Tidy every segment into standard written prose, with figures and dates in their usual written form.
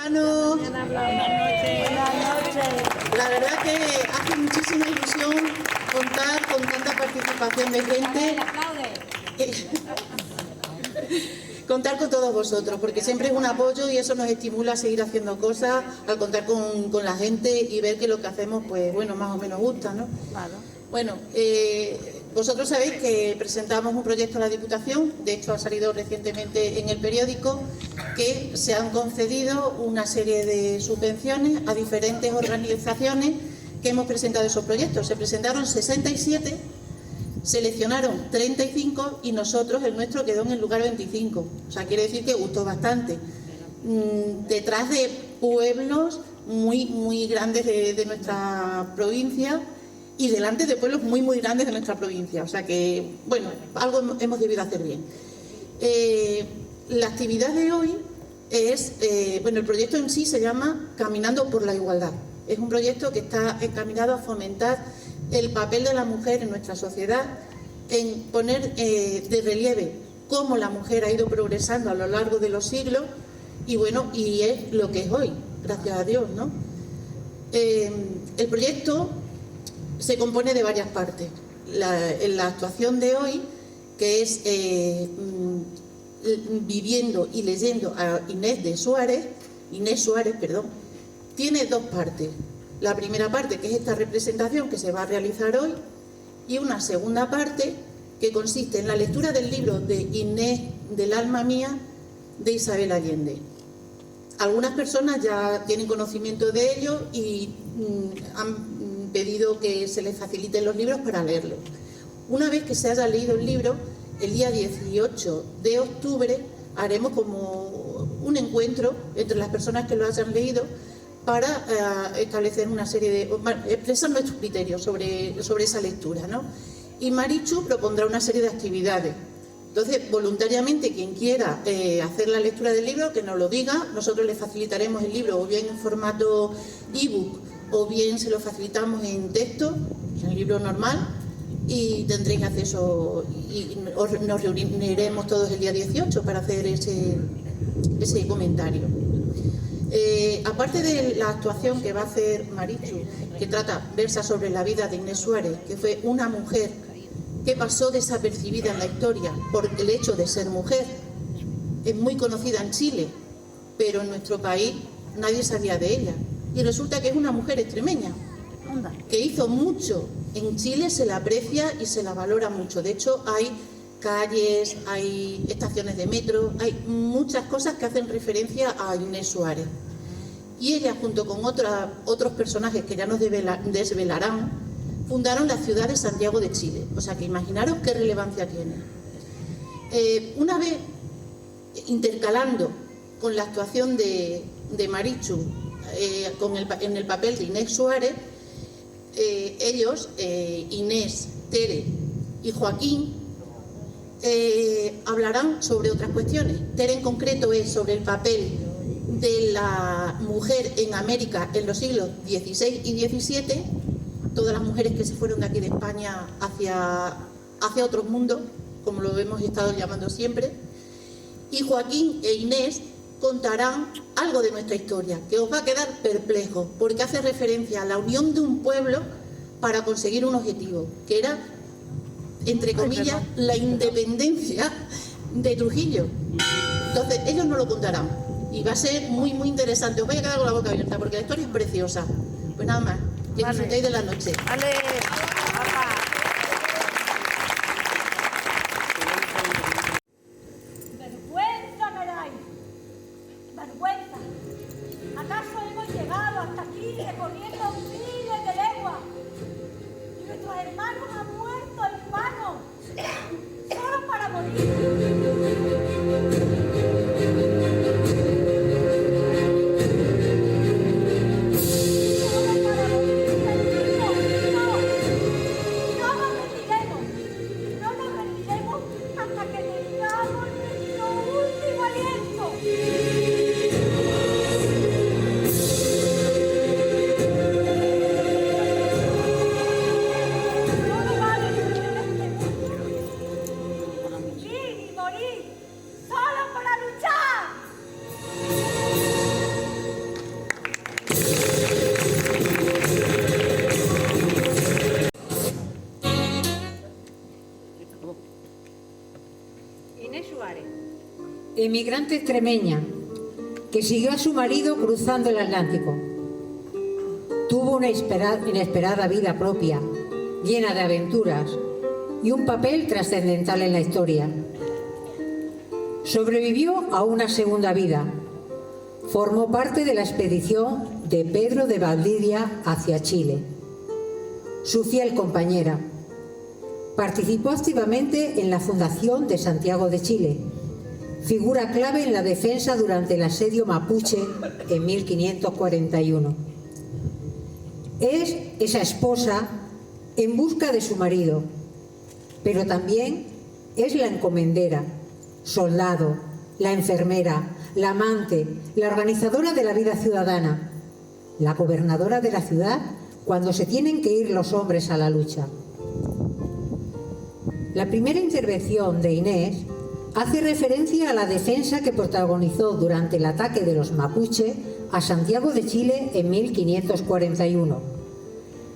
Buenas noches. La verdad que hace muchísima ilusión contar con tanta participación de gente. Contar con todos vosotros, porque siempre es un apoyo y eso nos estimula a seguir haciendo cosas, al contar con la gente y ver que lo que hacemos, pues bueno, más o menos gusta, ¿no? Claro. Bueno, vosotros sabéis que presentamos un proyecto a la Diputación, de hecho ha salido recientemente en el periódico, que se han concedido una serie de subvenciones a diferentes organizaciones que hemos presentado esos proyectos. Se presentaron 67, seleccionaron 35 y nosotros, el nuestro, quedó en el lugar 25. O sea, quiere decir que gustó bastante. Detrás de pueblos muy grandes de nuestra provincia y delante de pueblos muy grandes de nuestra provincia. O sea que, bueno, algo hemos debido hacer bien. La actividad de hoy es, bueno, el proyecto en sí se llama Caminando por la Igualdad. Es un proyecto que está encaminado a fomentar el papel de la mujer en nuestra sociedad, en poner de relieve cómo la mujer ha ido progresando a lo largo de los siglos y bueno, y es lo que es hoy, gracias a Dios, ¿no? El proyecto se compone de varias partes. En la actuación de hoy, que es viviendo y leyendo a Inés Suárez, tiene dos partes. La primera parte, que es esta representación que se va a realizar hoy, y una segunda parte que consiste en la lectura del libro de Inés del alma mía de Isabel Allende. Algunas personas ya tienen conocimiento de ello y han pedido que se les faciliten los libros para leerlos. Una vez que se haya leído el libro, el día 18 de octubre haremos como un encuentro entre las personas que lo hayan leído para establecer una serie de... expresar nuestros criterios sobre esa lectura, ¿no? Y Marichu propondrá una serie de actividades. Entonces, voluntariamente, quien quiera hacer la lectura del libro, que nos lo diga, nosotros le facilitaremos el libro o bien en formato ebook o bien se lo facilitamos en texto, en el libro normal, y tendréis acceso y nos reuniremos todos el día 18 para hacer ese comentario. Aparte de la actuación que va a hacer Marichu, que versa sobre la vida de Inés Suárez, que fue una mujer que pasó desapercibida en la historia por el hecho de ser mujer, es muy conocida en Chile, pero en nuestro país nadie sabía de ella. Y resulta que es una mujer extremeña, que hizo mucho. En Chile se la aprecia y se la valora mucho. De hecho, hay calles, hay estaciones de metro, hay muchas cosas que hacen referencia a Inés Suárez. Y ella, junto con otros personajes que ya nos desvelarán, fundaron la ciudad de Santiago de Chile. O sea que imaginaros qué relevancia tiene. Una vez intercalando con la actuación de Marichu en el papel de Inés Suárez, ellos, Inés, Tere y Joaquín, hablarán sobre otras cuestiones. Tere en concreto es sobre el papel de la mujer en América en los siglos XVI y XVII, todas las mujeres que se fueron de aquí de España hacia otros mundos, como lo hemos estado llamando siempre, y Joaquín e Inés contarán algo de nuestra historia, que os va a quedar perplejo, porque hace referencia a la unión de un pueblo para conseguir un objetivo, que era, entre comillas, la independencia de Trujillo. Entonces, ellos nos lo contarán, y va a ser muy interesante. Os vais a quedar con la boca abierta, porque la historia es preciosa. Pues nada más, que disfrutéis de la noche. ¡Ale! Vergüenza me dais, vergüenza. ¿Acaso hemos llegado hasta aquí recorriendo miles de leguas y nuestros hermanos han muerto en vano, solo para morir? morir Inés Suárez, emigrante extremeña, que siguió a su marido cruzando el Atlántico. Tuvo una inesperada vida propia, llena de aventuras y un papel trascendental en la historia. Sobrevivió a una segunda vida. Formó parte de la expedición de Pedro de Valdivia hacia Chile. Su fiel compañera. Participó activamente en la fundación de Santiago de Chile, figura clave en la defensa durante el asedio mapuche en 1541. Es esa esposa en busca de su marido, pero también es la encomendera, soldado, la enfermera, la amante, la organizadora de la vida ciudadana, la gobernadora de la ciudad cuando se tienen que ir los hombres a la lucha. La primera intervención de Inés hace referencia a la defensa que protagonizó durante el ataque de los mapuche a Santiago de Chile en 1541,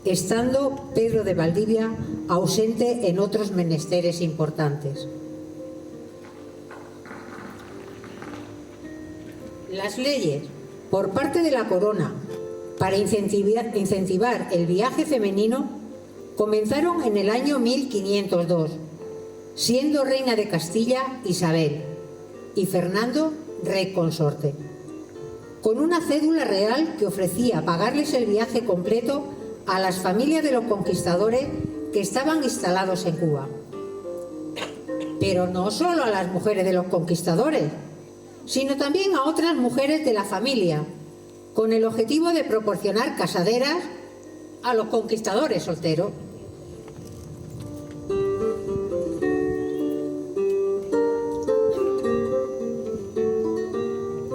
estando Pedro de Valdivia ausente en otros menesteres importantes. Las leyes por parte de la corona para incentivar el viaje femenino comenzaron en el año 1502, siendo reina de Castilla Isabel y Fernando rey consorte, con una cédula real que ofrecía pagarles el viaje completo a las familias de los conquistadores que estaban instalados en Cuba. Pero no solo a las mujeres de los conquistadores, sino también a otras mujeres de la familia, con el objetivo de proporcionar casaderas a los conquistadores solteros.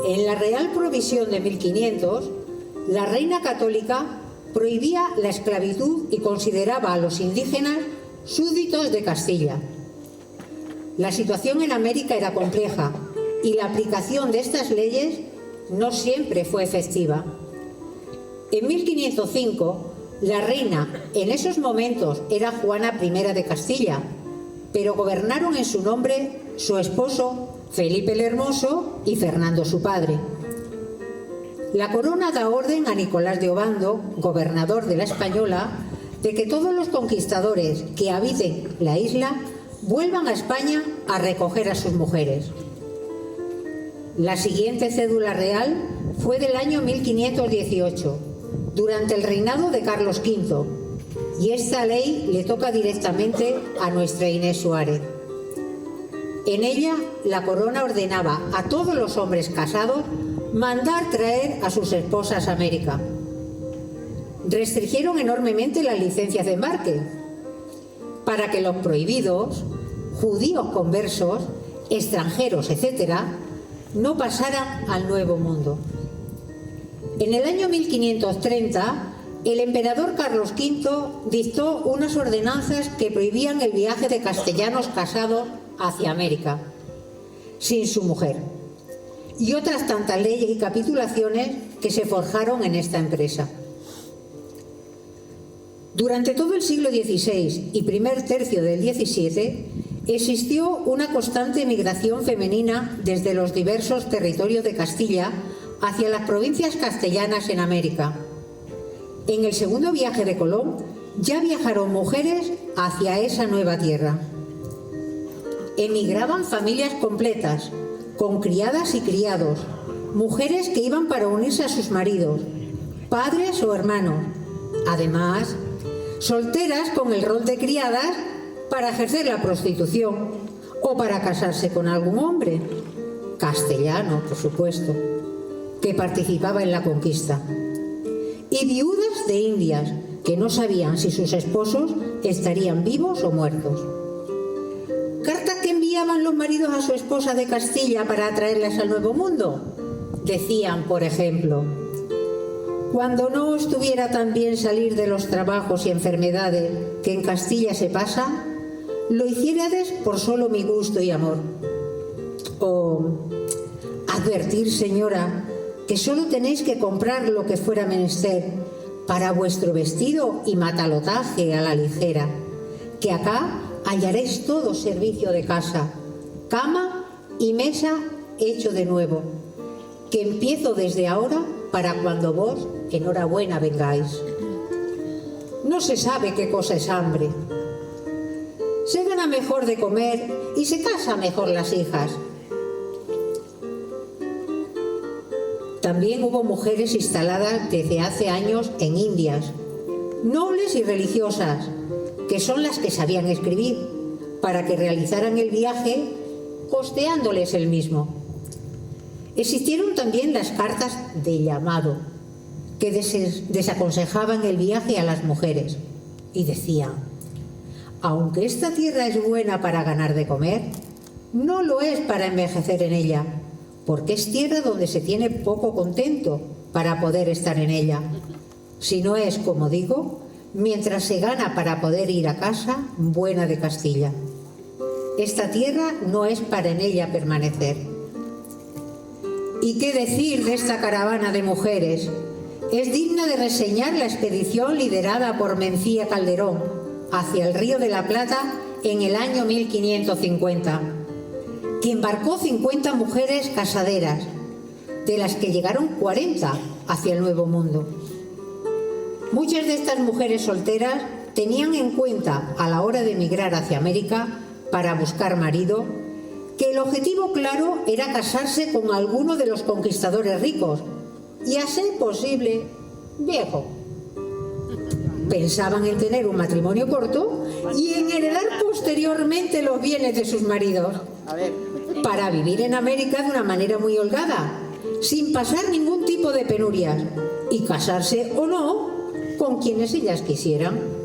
En la Real Provisión de 1500, la reina católica prohibía la esclavitud y consideraba a los indígenas súbditos de Castilla. La situación en América era compleja y la aplicación de estas leyes no siempre fue efectiva. En 1505, la reina en esos momentos era Juana I de Castilla, pero gobernaron en su nombre su esposo Felipe el Hermoso y Fernando su padre. La corona da orden a Nicolás de Obando, gobernador de la Española, de que todos los conquistadores que habiten la isla vuelvan a España a recoger a sus mujeres. La siguiente cédula real fue del año 1518, durante el reinado de Carlos V, y esta ley le toca directamente a nuestra Inés Suárez. En ella, la corona ordenaba a todos los hombres casados mandar traer a sus esposas a América. Restringieron enormemente las licencias de embarque para que los prohibidos, judíos conversos, extranjeros, etc., no pasaran al Nuevo Mundo. En el año 1530, el emperador Carlos V dictó unas ordenanzas que prohibían el viaje de castellanos casados hacia América, sin su mujer, y otras tantas leyes y capitulaciones que se forjaron en esta empresa. Durante todo el siglo XVI y primer tercio del XVII existió una constante migración femenina desde los diversos territorios de Castilla hacia las provincias castellanas en América. En el segundo viaje de Colón ya viajaron mujeres hacia esa nueva tierra. Emigraban familias completas, con criadas y criados, mujeres que iban para unirse a sus maridos, padres o hermanos, además solteras con el rol de criadas para ejercer la prostitución o para casarse con algún hombre, castellano, por supuesto, que participaba en la conquista, y viudas de indias que no sabían si sus esposos estarían vivos o muertos. ¿Cartas que enviaban los maridos a su esposa de Castilla para atraerlas al Nuevo Mundo? Decían, por ejemplo: cuando no os tuviera tan bien salir de los trabajos y enfermedades que en Castilla se pasan, lo hiciérades por solo mi gusto y amor. O: advertir, señora, que solo tenéis que comprar lo que fuera menester para vuestro vestido y matalotaje a la ligera, que acá hallaréis todo servicio de casa, cama y mesa hecho de nuevo, que empiezo desde ahora para cuando vos, enhorabuena, vengáis. No se sabe qué cosa es hambre. Se gana mejor de comer y se casan mejor las hijas. También hubo mujeres instaladas desde hace años en Indias, nobles y religiosas, que son las que sabían escribir, para que realizaran el viaje costeándoles el mismo. Existieron también las cartas de llamado, que desaconsejaban el viaje a las mujeres, y decían: aunque esta tierra es buena para ganar de comer, no lo es para envejecer en ella, porque es tierra donde se tiene poco contento para poder estar en ella. Si no es, como digo, mientras se gana para poder ir a casa, buena de Castilla. Esta tierra no es para en ella permanecer. ¿Y qué decir de esta caravana de mujeres? Es digna de reseñar la expedición liderada por Mencía Calderón hacia el Río de la Plata en el año 1550, que embarcó 50 mujeres casaderas, de las que llegaron 40 hacia el Nuevo Mundo. Muchas de estas mujeres solteras tenían en cuenta a la hora de emigrar hacia América para buscar marido que el objetivo claro era casarse con alguno de los conquistadores ricos y, a ser posible, viejo. Pensaban en tener un matrimonio corto y en heredar posteriormente los bienes de sus maridos, para vivir en América de una manera muy holgada, sin pasar ningún tipo de penurias, y casarse o no con quienes ellas quisieran.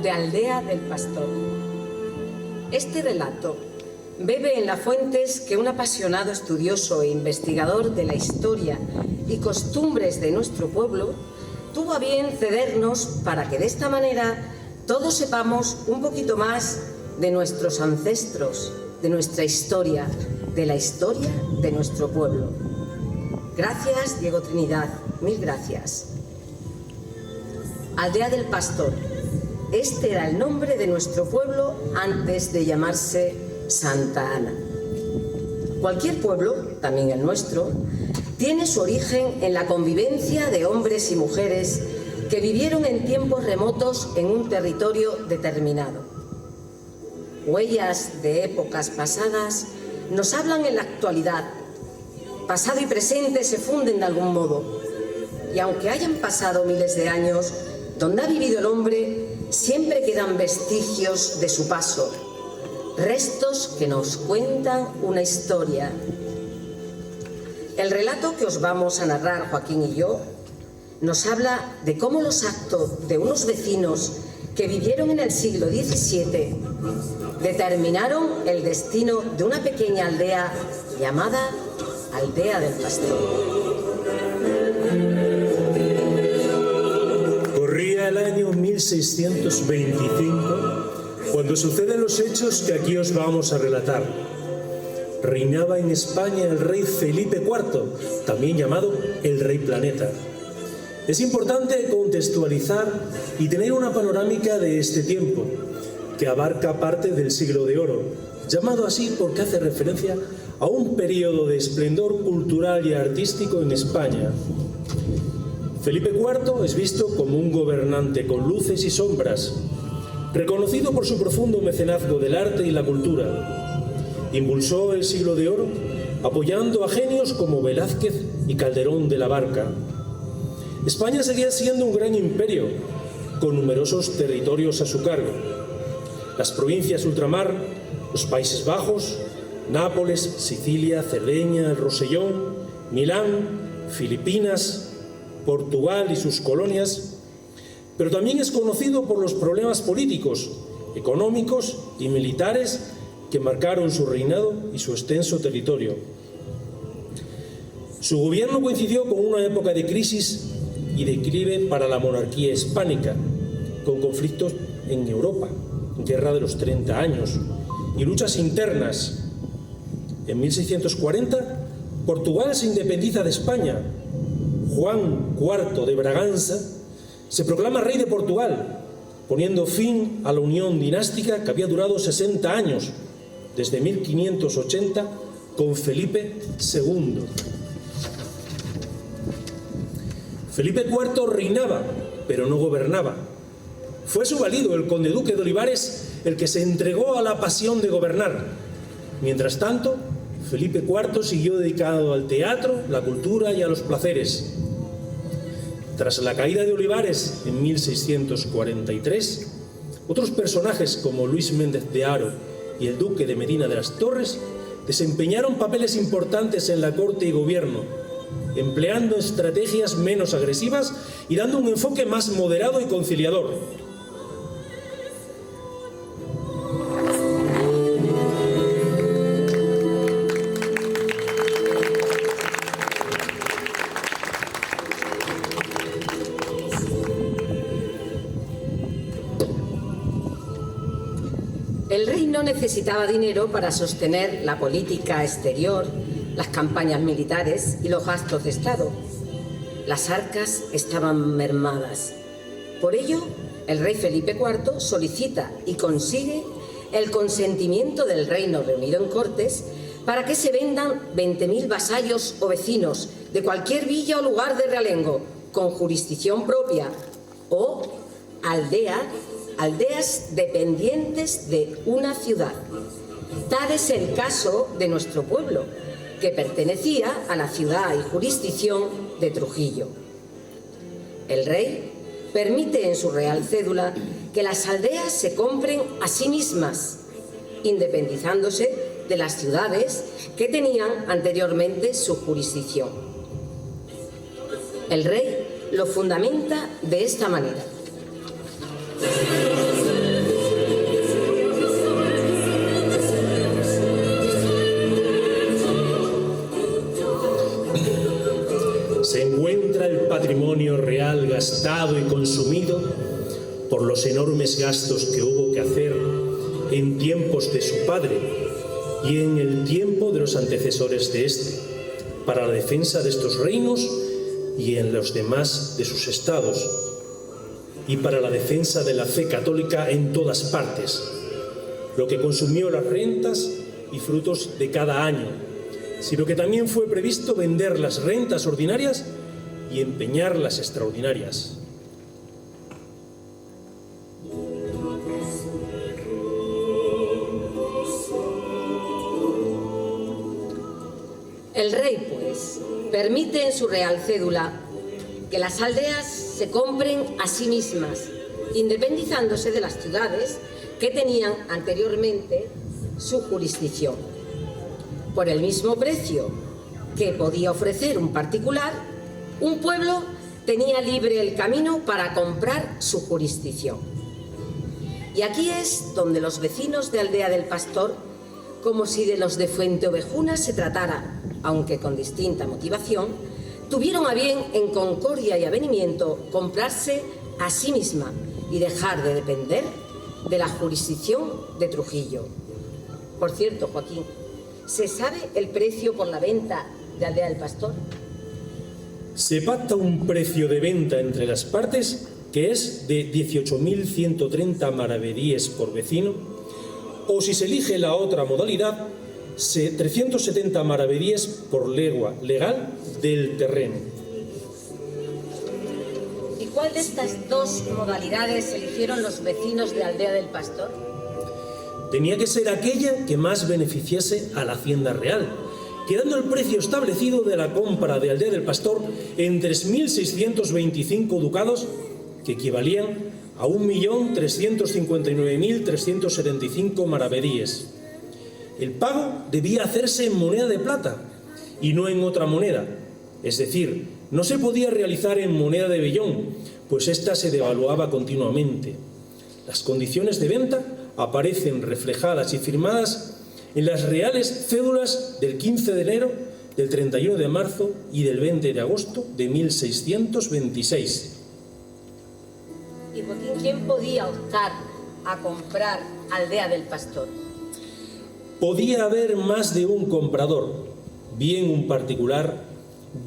De Aldea del Pastor. Este relato bebe en las fuentes que un apasionado estudioso e investigador de la historia y costumbres de nuestro pueblo tuvo a bien cedernos para que de esta manera todos sepamos un poquito más de nuestros ancestros, de nuestra historia, de la historia de nuestro pueblo. Gracias, Diego Trinidad, mil gracias. Aldea del Pastor. Este era el nombre de nuestro pueblo antes de llamarse Santa Ana. Cualquier pueblo, también el nuestro, tiene su origen en la convivencia de hombres y mujeres que vivieron en tiempos remotos en un territorio determinado. Huellas de épocas pasadas nos hablan en la actualidad. Pasado y presente se funden de algún modo. Y aunque hayan pasado miles de años, donde ha vivido el hombre, siempre quedan vestigios de su paso, restos que nos cuentan una historia. El relato que os vamos a narrar Joaquín y yo nos habla de cómo los actos de unos vecinos que vivieron en el siglo XVII determinaron el destino de una pequeña aldea llamada Aldea del Pastor. Corría el año 1625 cuando suceden los hechos que aquí os vamos a relatar. Reinaba en España el rey Felipe IV, también llamado el Rey Planeta. Es importante contextualizar y tener una panorámica de este tiempo, que abarca parte del Siglo de Oro, llamado así porque hace referencia a un periodo de esplendor cultural y artístico en España. Felipe IV es visto como un gobernante con luces y sombras, reconocido por su profundo mecenazgo del arte y la cultura. Impulsó el Siglo de Oro apoyando a genios como Velázquez y Calderón de la Barca. España seguía siendo un gran imperio, con numerosos territorios a su cargo. Las provincias ultramar, los Países Bajos, Nápoles, Sicilia, Cerdeña, el Rosellón, Milán, Filipinas, Portugal y sus colonias, pero también es conocido por los problemas políticos, económicos y militares que marcaron su reinado y su extenso territorio. Su gobierno coincidió con una época de crisis y declive para la monarquía hispánica, con conflictos en Europa, guerra de los 30 años y luchas internas. En 1640, Portugal se independiza de España. Juan IV de Braganza se proclama rey de Portugal, poniendo fin a la unión dinástica que había durado 60 años, desde 1580, con Felipe II. Felipe IV reinaba, pero no gobernaba. Fue su valido, el conde duque de Olivares, el que se entregó a la pasión de gobernar. Mientras tanto, Felipe IV siguió dedicado al teatro, la cultura y a los placeres. Tras la caída de Olivares en 1643, otros personajes como Luis Méndez de Haro y el duque de Medina de las Torres desempeñaron papeles importantes en la corte y gobierno, empleando estrategias menos agresivas y dando un enfoque más moderado y conciliador. El rey no necesitaba dinero para sostener la política exterior, las campañas militares y los gastos de Estado. Las arcas estaban mermadas. Por ello, el rey Felipe IV solicita y consigue el consentimiento del reino reunido en Cortes para que se vendan 20.000 vasallos o vecinos de cualquier villa o lugar de realengo con jurisdicción propia o aldeas dependientes de una ciudad. Tal es el caso de nuestro pueblo, que pertenecía a la ciudad y jurisdicción de Trujillo. El rey permite en su real cédula que las aldeas se compren a sí mismas, independizándose de las ciudades que tenían anteriormente su jurisdicción. El rey lo fundamenta de esta manera. Se encuentra el patrimonio real gastado y consumido por los enormes gastos que hubo que hacer en tiempos de su padre y en el tiempo de los antecesores de éste, para la defensa de estos reinos y en los demás de sus estados, y para la defensa de la fe católica en todas partes, lo que consumió las rentas y frutos de cada año, sino que también fue previsto vender las rentas ordinarias y empeñar las extraordinarias. El rey, pues, permite en su real cédula que las aldeas se compren a sí mismas, independizándose de las ciudades que tenían anteriormente su jurisdicción. Por el mismo precio que podía ofrecer un particular, un pueblo tenía libre el camino para comprar su jurisdicción. Y aquí es donde los vecinos de Aldea del Pastor, como si de los de Fuente Ovejuna se tratara, aunque con distinta motivación, tuvieron a bien, en concordia y avenimiento, comprarse a sí misma y dejar de depender de la jurisdicción de Trujillo. Por cierto, Joaquín, ¿se sabe el precio por la venta de Aldea del Pastor? Se pacta un precio de venta entre las partes que es de 18.130 maravedíes por vecino, o si se elige la otra modalidad, 370 maravedíes por legua legal del terreno. ¿Y cuál de estas dos modalidades eligieron los vecinos de Aldea del Pastor? Tenía que ser aquella que más beneficiase a la hacienda real, quedando el precio establecido de la compra de Aldea del Pastor en 3.625 ducados, que equivalían a 1.359.375 maravedíes. El pago debía hacerse en moneda de plata y no en otra moneda, es decir, no se podía realizar en moneda de vellón, pues ésta se devaluaba continuamente. Las condiciones de venta aparecen reflejadas y firmadas en las reales cédulas del 15 de enero, del 31 de marzo y del 20 de agosto de 1626. ¿Y por quién podía optar a comprar Aldea del Pastor? Podía haber más de un comprador, bien un particular,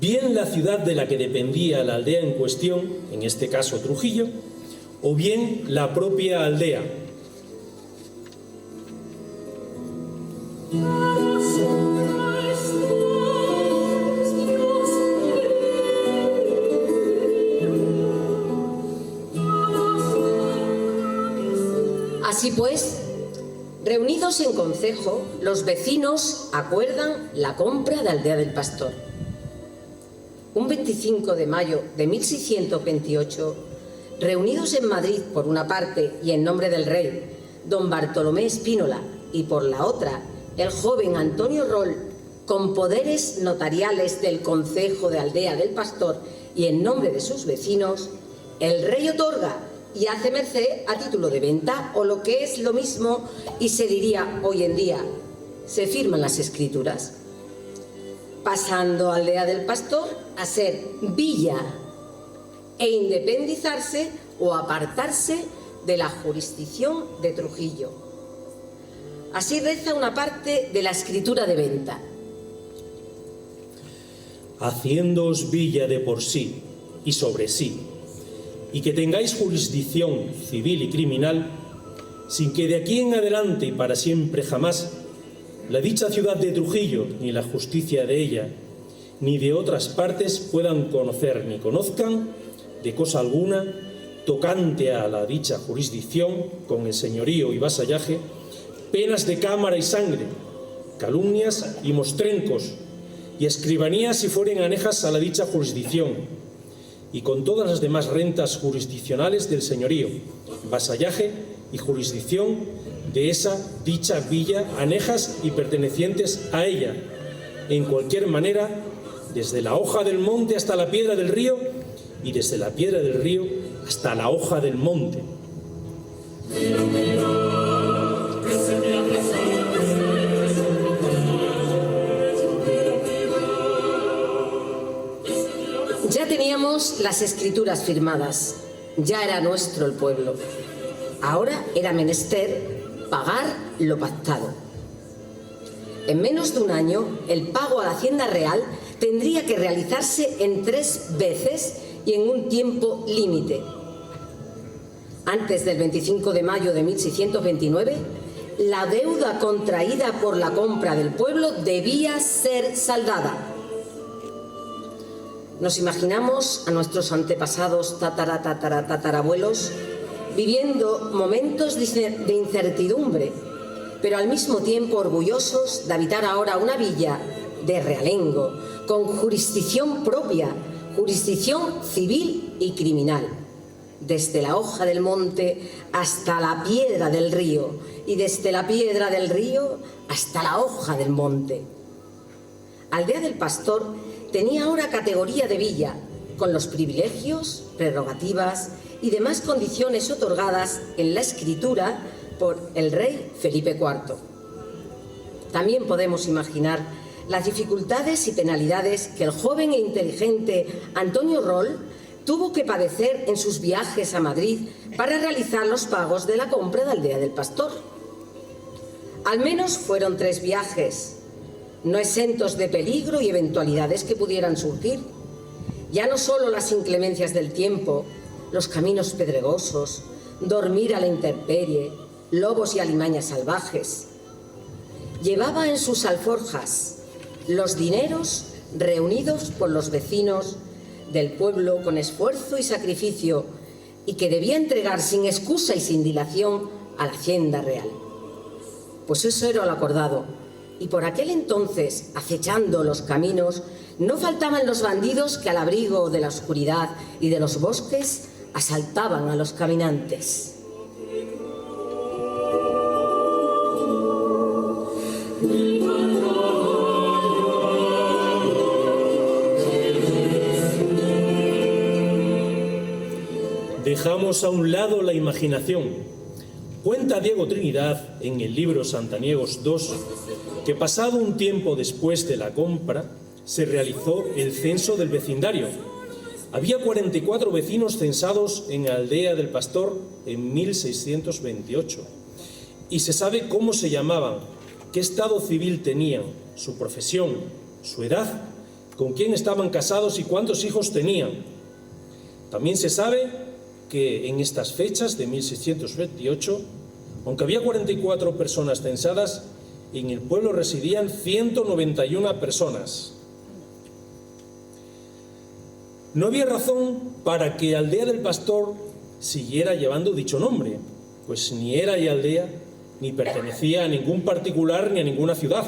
bien la ciudad de la que dependía la aldea en cuestión, en este caso Trujillo, o bien la propia aldea. Así pues, reunidos en concejo, los vecinos acuerdan la compra de Aldea del Pastor. Un 25 de mayo de 1628, reunidos en Madrid por una parte y en nombre del rey, don Bartolomé Espínola, y por la otra, el joven Antonio Roll, con poderes notariales del concejo de Aldea del Pastor y en nombre de sus vecinos, el rey otorga y hace merced a título de venta, o lo que es lo mismo y se diría hoy en día, se firman las escrituras, pasando Aldea del Pastor a ser villa e independizarse o apartarse de la jurisdicción de Trujillo. Así reza una parte de la escritura de venta. Haciéndoos villa de por sí y sobre sí, y que tengáis jurisdicción civil y criminal, sin que de aquí en adelante y para siempre jamás la dicha ciudad de Trujillo, ni la justicia de ella, ni de otras partes puedan conocer ni conozcan de cosa alguna tocante a la dicha jurisdicción, con el señorío y vasallaje, penas de cámara y sangre, calumnias y mostrencos, y escribanías si fueren anejas a la dicha jurisdicción, y con todas las demás rentas jurisdiccionales del señorío, vasallaje y jurisdicción de esa dicha villa, anejas y pertenecientes a ella, en cualquier manera, desde la hoja del monte hasta la piedra del río, y desde la piedra del río hasta la hoja del monte. Ya teníamos las escrituras firmadas, ya era nuestro el pueblo. Ahora era menester pagar lo pactado. En menos de un año, el pago a la Hacienda Real tendría que realizarse en 3 veces y en un tiempo límite. Antes del 25 de mayo de 1629, la deuda contraída por la compra del pueblo debía ser saldada. Nos imaginamos a nuestros antepasados tatarabuelos viviendo momentos de incertidumbre, pero al mismo tiempo orgullosos de habitar ahora una villa de realengo, con jurisdicción propia, jurisdicción civil y criminal, desde la hoja del monte hasta la piedra del río, y desde la piedra del río hasta la hoja del monte. Aldea del Pastor tenía ahora categoría de villa, con los privilegios, prerrogativas y demás condiciones otorgadas en la escritura por el rey Felipe IV. También podemos imaginar las dificultades y penalidades que el joven e inteligente Antonio Roll tuvo que padecer en sus viajes a Madrid para realizar los pagos de la compra de Aldea del Pastor. Al menos fueron 3 viajes, no exentos de peligro y eventualidades que pudieran surgir. Ya no solo las inclemencias del tiempo, los caminos pedregosos, dormir a la intemperie, lobos y alimañas salvajes. Llevaba en sus alforjas los dineros reunidos por los vecinos del pueblo con esfuerzo y sacrificio y que debía entregar sin excusa y sin dilación a la hacienda real. Pues eso era lo acordado, y por aquel entonces, acechando los caminos, no faltaban los bandidos que al abrigo de la oscuridad y de los bosques asaltaban a los caminantes. Dejamos a un lado la imaginación. Cuenta Diego Trinidad en el libro Santaniegos II que pasado un tiempo después de la compra se realizó el censo del vecindario. Había 44 vecinos censados en la aldea del Pastor en 1628 y se sabe cómo se llamaban, qué estado civil tenían, su profesión, su edad, con quién estaban casados y cuántos hijos tenían. También se sabe que en estas fechas de 1628, aunque había 44 personas censadas, en el pueblo residían 191 personas. No había razón para que Aldea del Pastor siguiera llevando dicho nombre, pues ni era ya aldea, ni pertenecía a ningún particular ni a ninguna ciudad.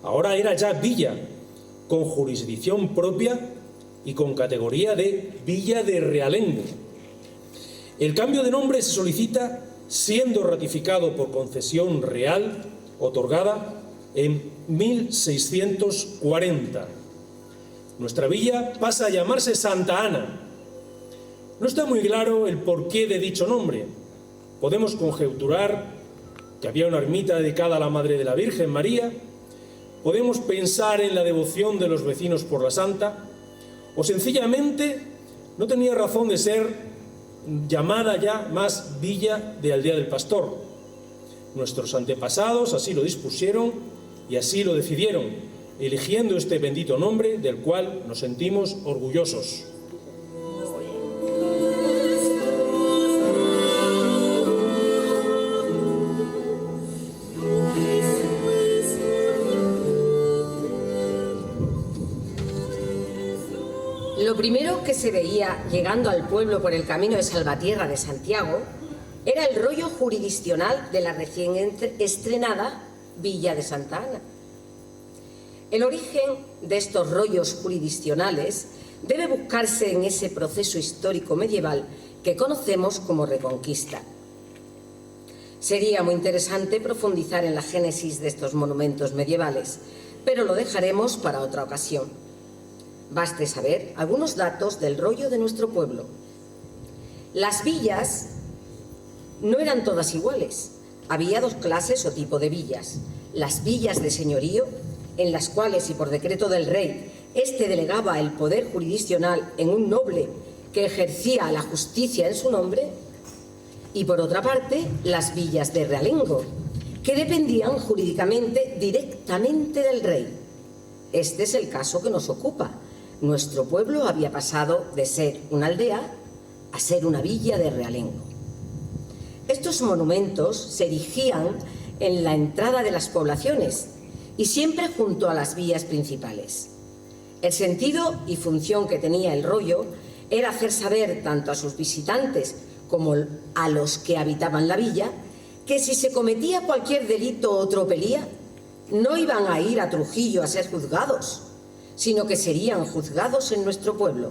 Ahora era ya villa, con jurisdicción propia y con categoría de Villa de Realengo. El cambio de nombre se solicita siendo ratificado por concesión real otorgada en 1640. Nuestra villa pasa a llamarse Santa Ana. No está muy claro el porqué de dicho nombre. Podemos conjeturar que había una ermita dedicada a la Madre de la Virgen María, podemos pensar en la devoción de los vecinos por la santa, o sencillamente no tenía razón de ser llamada ya más Villa de Aldea del Pastor. Nuestros antepasados así lo dispusieron y así lo decidieron, eligiendo este bendito nombre del cual nos sentimos orgullosos. Lo primero que se veía llegando al pueblo por el camino de Salvatierra de Santiago era el rollo jurisdiccional de la recién estrenada Villa de Santa Ana. El origen de estos rollos jurisdiccionales debe buscarse en ese proceso histórico medieval que conocemos como Reconquista. Sería muy interesante profundizar en la génesis de estos monumentos medievales, pero lo dejaremos para otra ocasión. Baste saber algunos datos del rollo de nuestro pueblo. Las villas no eran todas iguales. Había dos clases o tipo de villas. Las villas de señorío, en las cuales y por decreto del rey, éste delegaba el poder jurisdiccional en un noble que ejercía la justicia en su nombre, y por otra parte, las villas de realengo, que dependían jurídicamente directamente del rey. Este es el caso que nos ocupa. Nuestro pueblo había pasado de ser una aldea a ser una villa de realengo. Estos monumentos se erigían en la entrada de las poblaciones y siempre junto a las vías principales. El sentido y función que tenía el rollo era hacer saber tanto a sus visitantes como a los que habitaban la villa que si se cometía cualquier delito o tropelía, no iban a ir a Trujillo a ser juzgados, sino que serían juzgados en nuestro pueblo,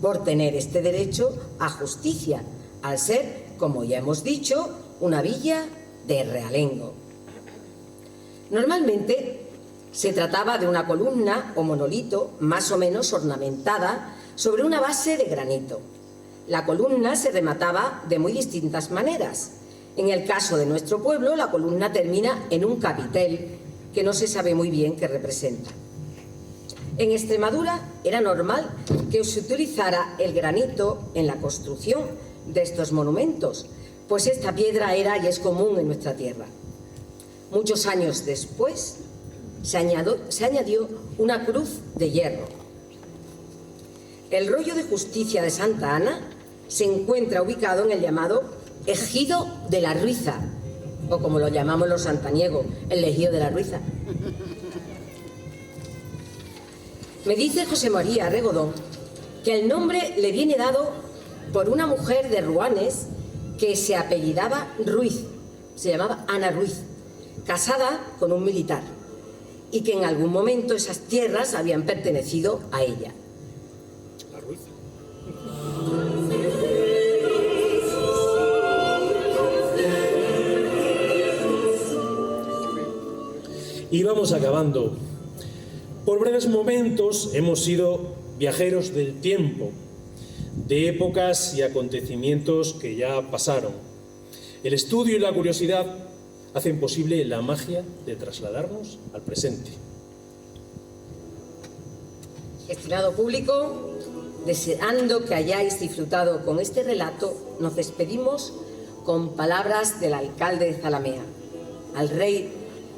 por tener este derecho a justicia, al ser, como ya hemos dicho, una villa de realengo. Normalmente se trataba de una columna o monolito más o menos ornamentada sobre una base de granito. La columna se remataba de muy distintas maneras. En el caso de nuestro pueblo, la columna termina en un capitel que no se sabe muy bien qué representa. En Extremadura era normal que se utilizara el granito en la construcción de estos monumentos, pues esta piedra era y es común en nuestra tierra. Muchos años después se añadió una cruz de hierro. el rollo de justicia de Santa Ana se encuentra ubicado en el llamado Ejido de la Ruiza, o como lo llamamos los santaniegos, el Ejido de la Ruiza. Me dice José María Regodón que el nombre le viene dado por una mujer de Ruanes que se apellidaba Ruiz, se llamaba Ana Ruiz, casada con un militar, y que en algún momento esas tierras habían pertenecido a ella. La Ruiz. Y vamos acabando. Por breves momentos hemos sido viajeros del tiempo, de épocas y acontecimientos que ya pasaron. El estudio y la curiosidad hacen posible la magia de trasladarnos al presente. Estimado público, deseando que hayáis disfrutado con este relato, nos despedimos con palabras del alcalde de Zalamea. Al rey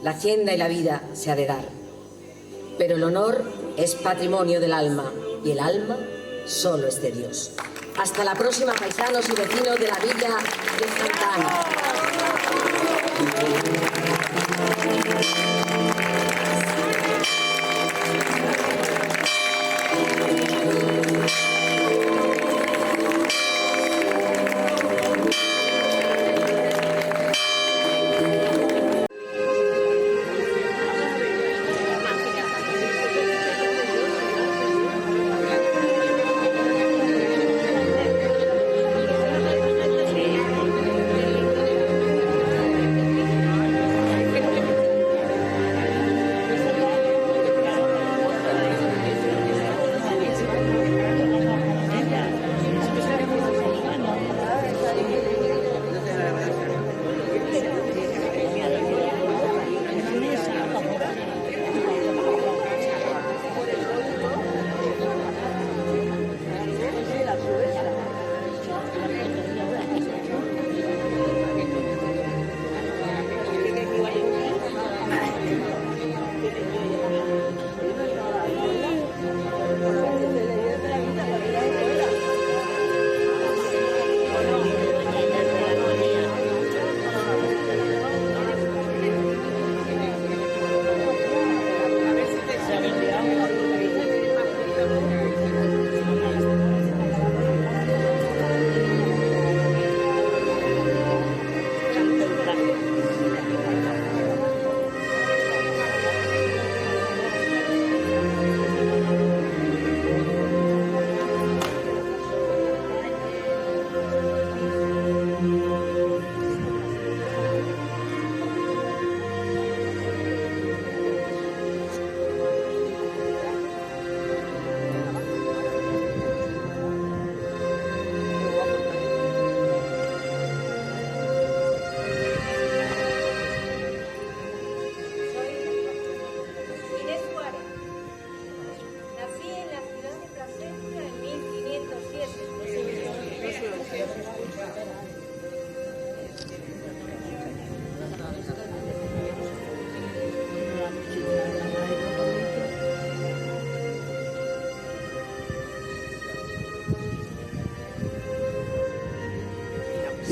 la hacienda y la vida se ha de dar, pero el honor es patrimonio del alma y el alma solo es de Dios. Hasta la próxima, paisanos y vecinos de la villa de Santa Ana.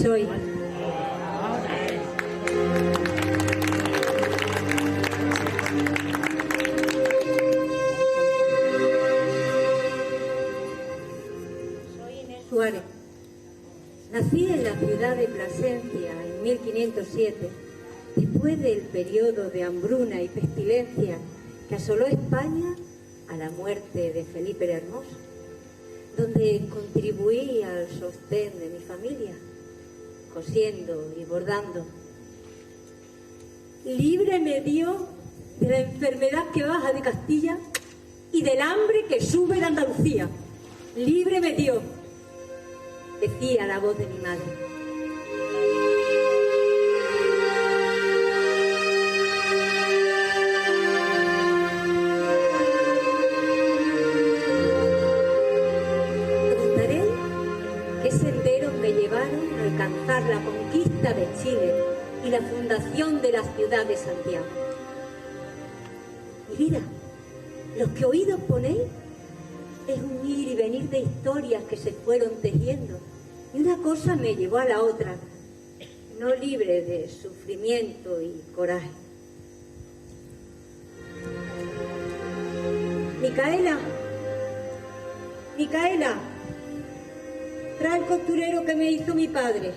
Soy. Suárez. Nací en la ciudad de Plasencia en 1507, después del periodo de hambruna y pestilencia que asoló España a la muerte de Felipe el Hermoso, donde contribuí al sostén de mi familia, cosiendo y bordando. Libre me dio de la enfermedad que baja de Castilla y del hambre que sube de Andalucía. Libre me dio, decía la voz de mi madre. Contaré qué senderos me llevaron a alcanzar la conquista de Chile y la fundación de la ciudad de Santiago. Y mira, los que oídos ponéis es un ir y venir de historias que se fueron tejiendo, y una cosa me llevó a la otra, no libre de sufrimiento y coraje. Micaela, Micaela, trae el costurero que me hizo mi padre.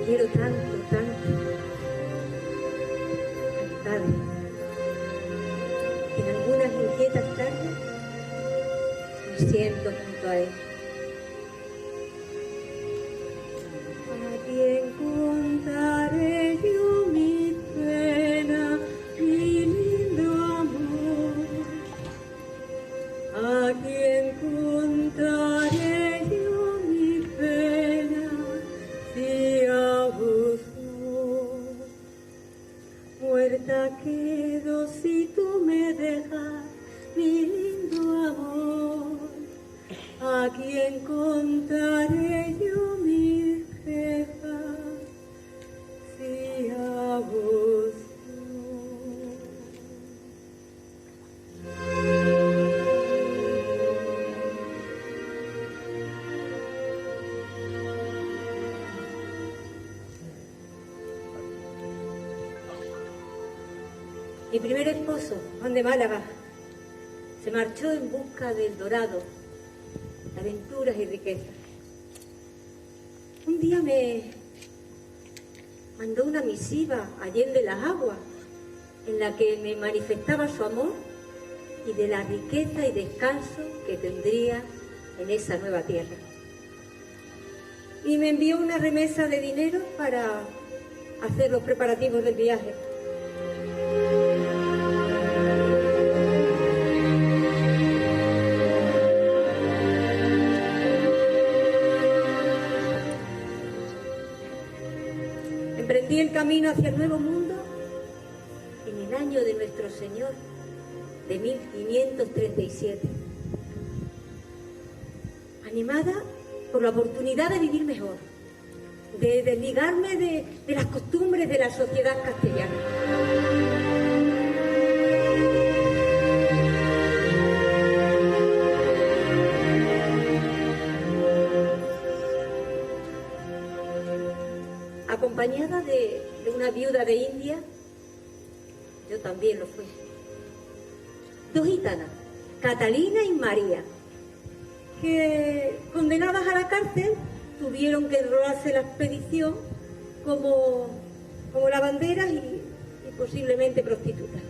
Quiero tanto, tanto a mi padre, que en algunas inquietas tardes me siento junto a él. ¿A quién contaré yo mi pena, mi lindo amor? ¿A quién contaré yo mi pena, si a vos soy? Muerta quedo si tú me dejas, mi lindo amor. ¿A quién contaré yo mi queja, si a vos soy? Mi primer esposo, Juan de Málaga, se marchó en busca del dorado, de aventuras y riquezas. Un día me mandó una misiva allende las aguas, en la que me manifestaba su amor y de la riqueza y descanso que tendría en esa nueva tierra. Y me envió una remesa de dinero para hacer los preparativos del viaje. Emprendí el camino hacia el Nuevo Mundo en el año de nuestro Señor, de 1537. Animada por la oportunidad de vivir mejor, de desligarme de las costumbres de la sociedad castellana. Acompañada de una viuda de India, yo también lo fui. Dos gitanas, Catalina y María, que condenadas a la cárcel tuvieron que enrolarse la expedición como lavanderas y posiblemente prostitutas.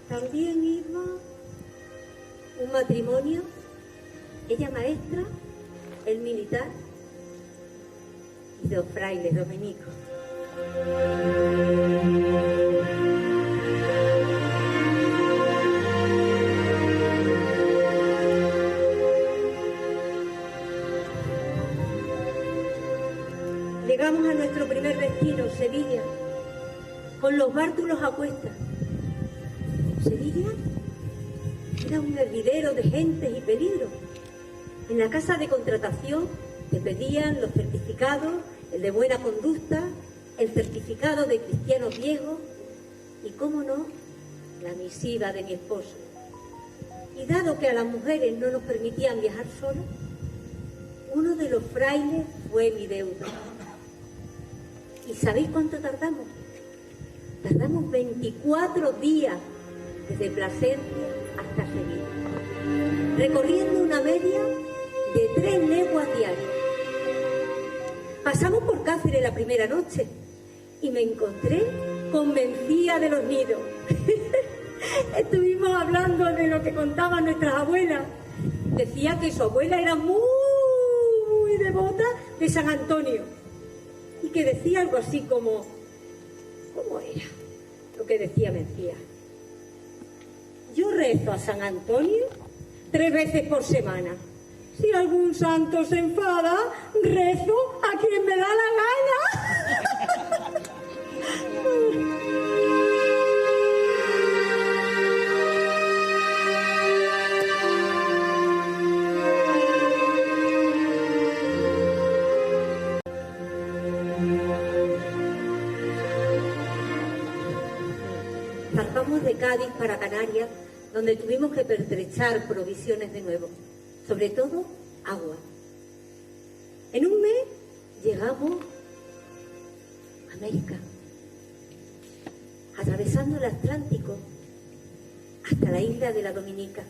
También iba un matrimonio, ella maestra, él militar, y dos frailes dominicos. Llegamos a nuestro primer destino, Sevilla, con los bártulos a cuestas. Sevilla era un hervidero de gentes y peligros. En la casa de contratación te pedían los certificados, el de buena conducta, el certificado de cristianos viejos y, cómo no, la misiva de mi esposo. Y dado que a las mujeres no nos permitían viajar solas, uno de los frailes fue mi deudo. ¿Y sabéis cuánto tardamos? Tardamos 24 días desde Plasencia hasta Sevilla, recorriendo una media de 3 leguas diarias. Pasamos por Cáceres la primera noche y me encontré convencía de los nidos. Estuvimos hablando de lo que contaban nuestras abuelas. Decía que su abuela era muy devota de San Antonio y que decía algo así como, ¿cómo era? Lo que decía Mencía: yo rezo a San Antonio 3 veces por semana. Si algún santo se enfada, rezo a quien me da la gana. Zarpamos de Cádiz para Canarias, donde tuvimos que pertrechar provisiones de nuevo, sobre todo agua. En un mes llegamos a América, atravesando el Atlántico hasta la isla de la Dominica,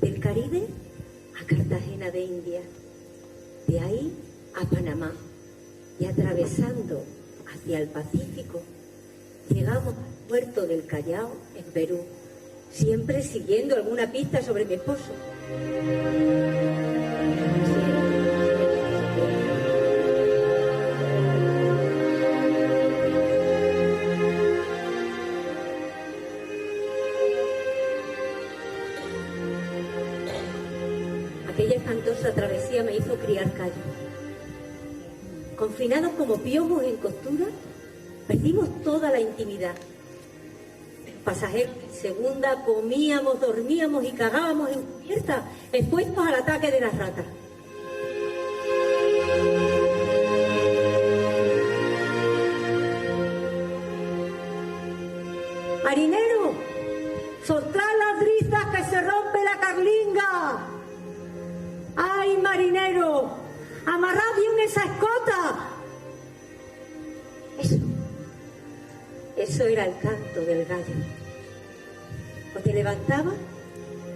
del Caribe a Cartagena de India, de ahí a Panamá y atravesando hacia el Pacífico llegamos al puerto del Callao en Perú, siempre siguiendo alguna pista sobre mi esposo. Aquella espantosa travesía me hizo criar callos. Confinados como piojos en costura, perdimos toda la intimidad. Pasajeros en segunda comíamos, dormíamos y cagábamos en cubierta, expuestos al ataque de las ratas. Marinero, soltad las brisas que se rompe la carlinga. ¡Ay, marinero! ¡Amarrad bien esa escota! Eso era el canto del gallo. O te levantabas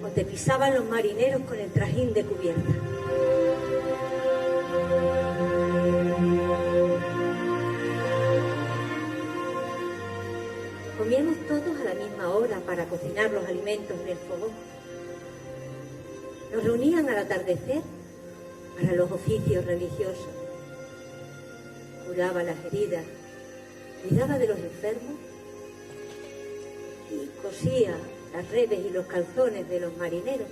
o te pisaban los marineros con el trajín de cubierta. Comíamos todos a la misma hora para cocinar los alimentos en el fogón. Nos reunían al atardecer para los oficios religiosos. Curaba las heridas, cuidaba de los enfermos y cosía las redes y los calzones de los marineros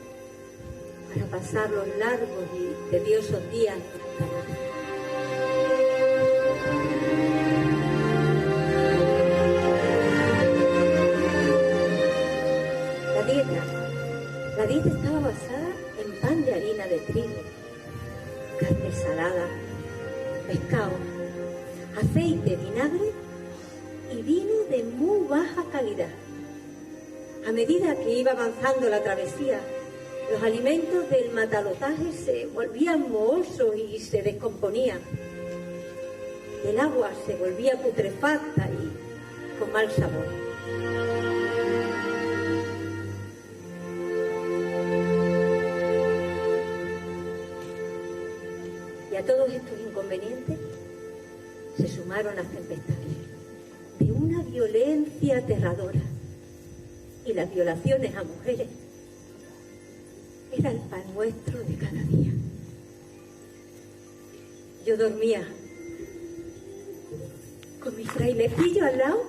para pasar los largos y tediosos días en el canal. La dieta estaba basada en pan de harina de trigo, carne salada, pescado, aceite, vinagre y vino de muy baja calidad. A medida que iba avanzando la travesía, los alimentos del matalotaje se volvían mohosos y se descomponían. El agua se volvía putrefacta y con mal sabor. Y a todos estos inconvenientes se sumaron las tempestades, de una violencia aterradora. Y las violaciones a mujeres era el pan nuestro de cada día. Yo dormía con mi frailecillo al lado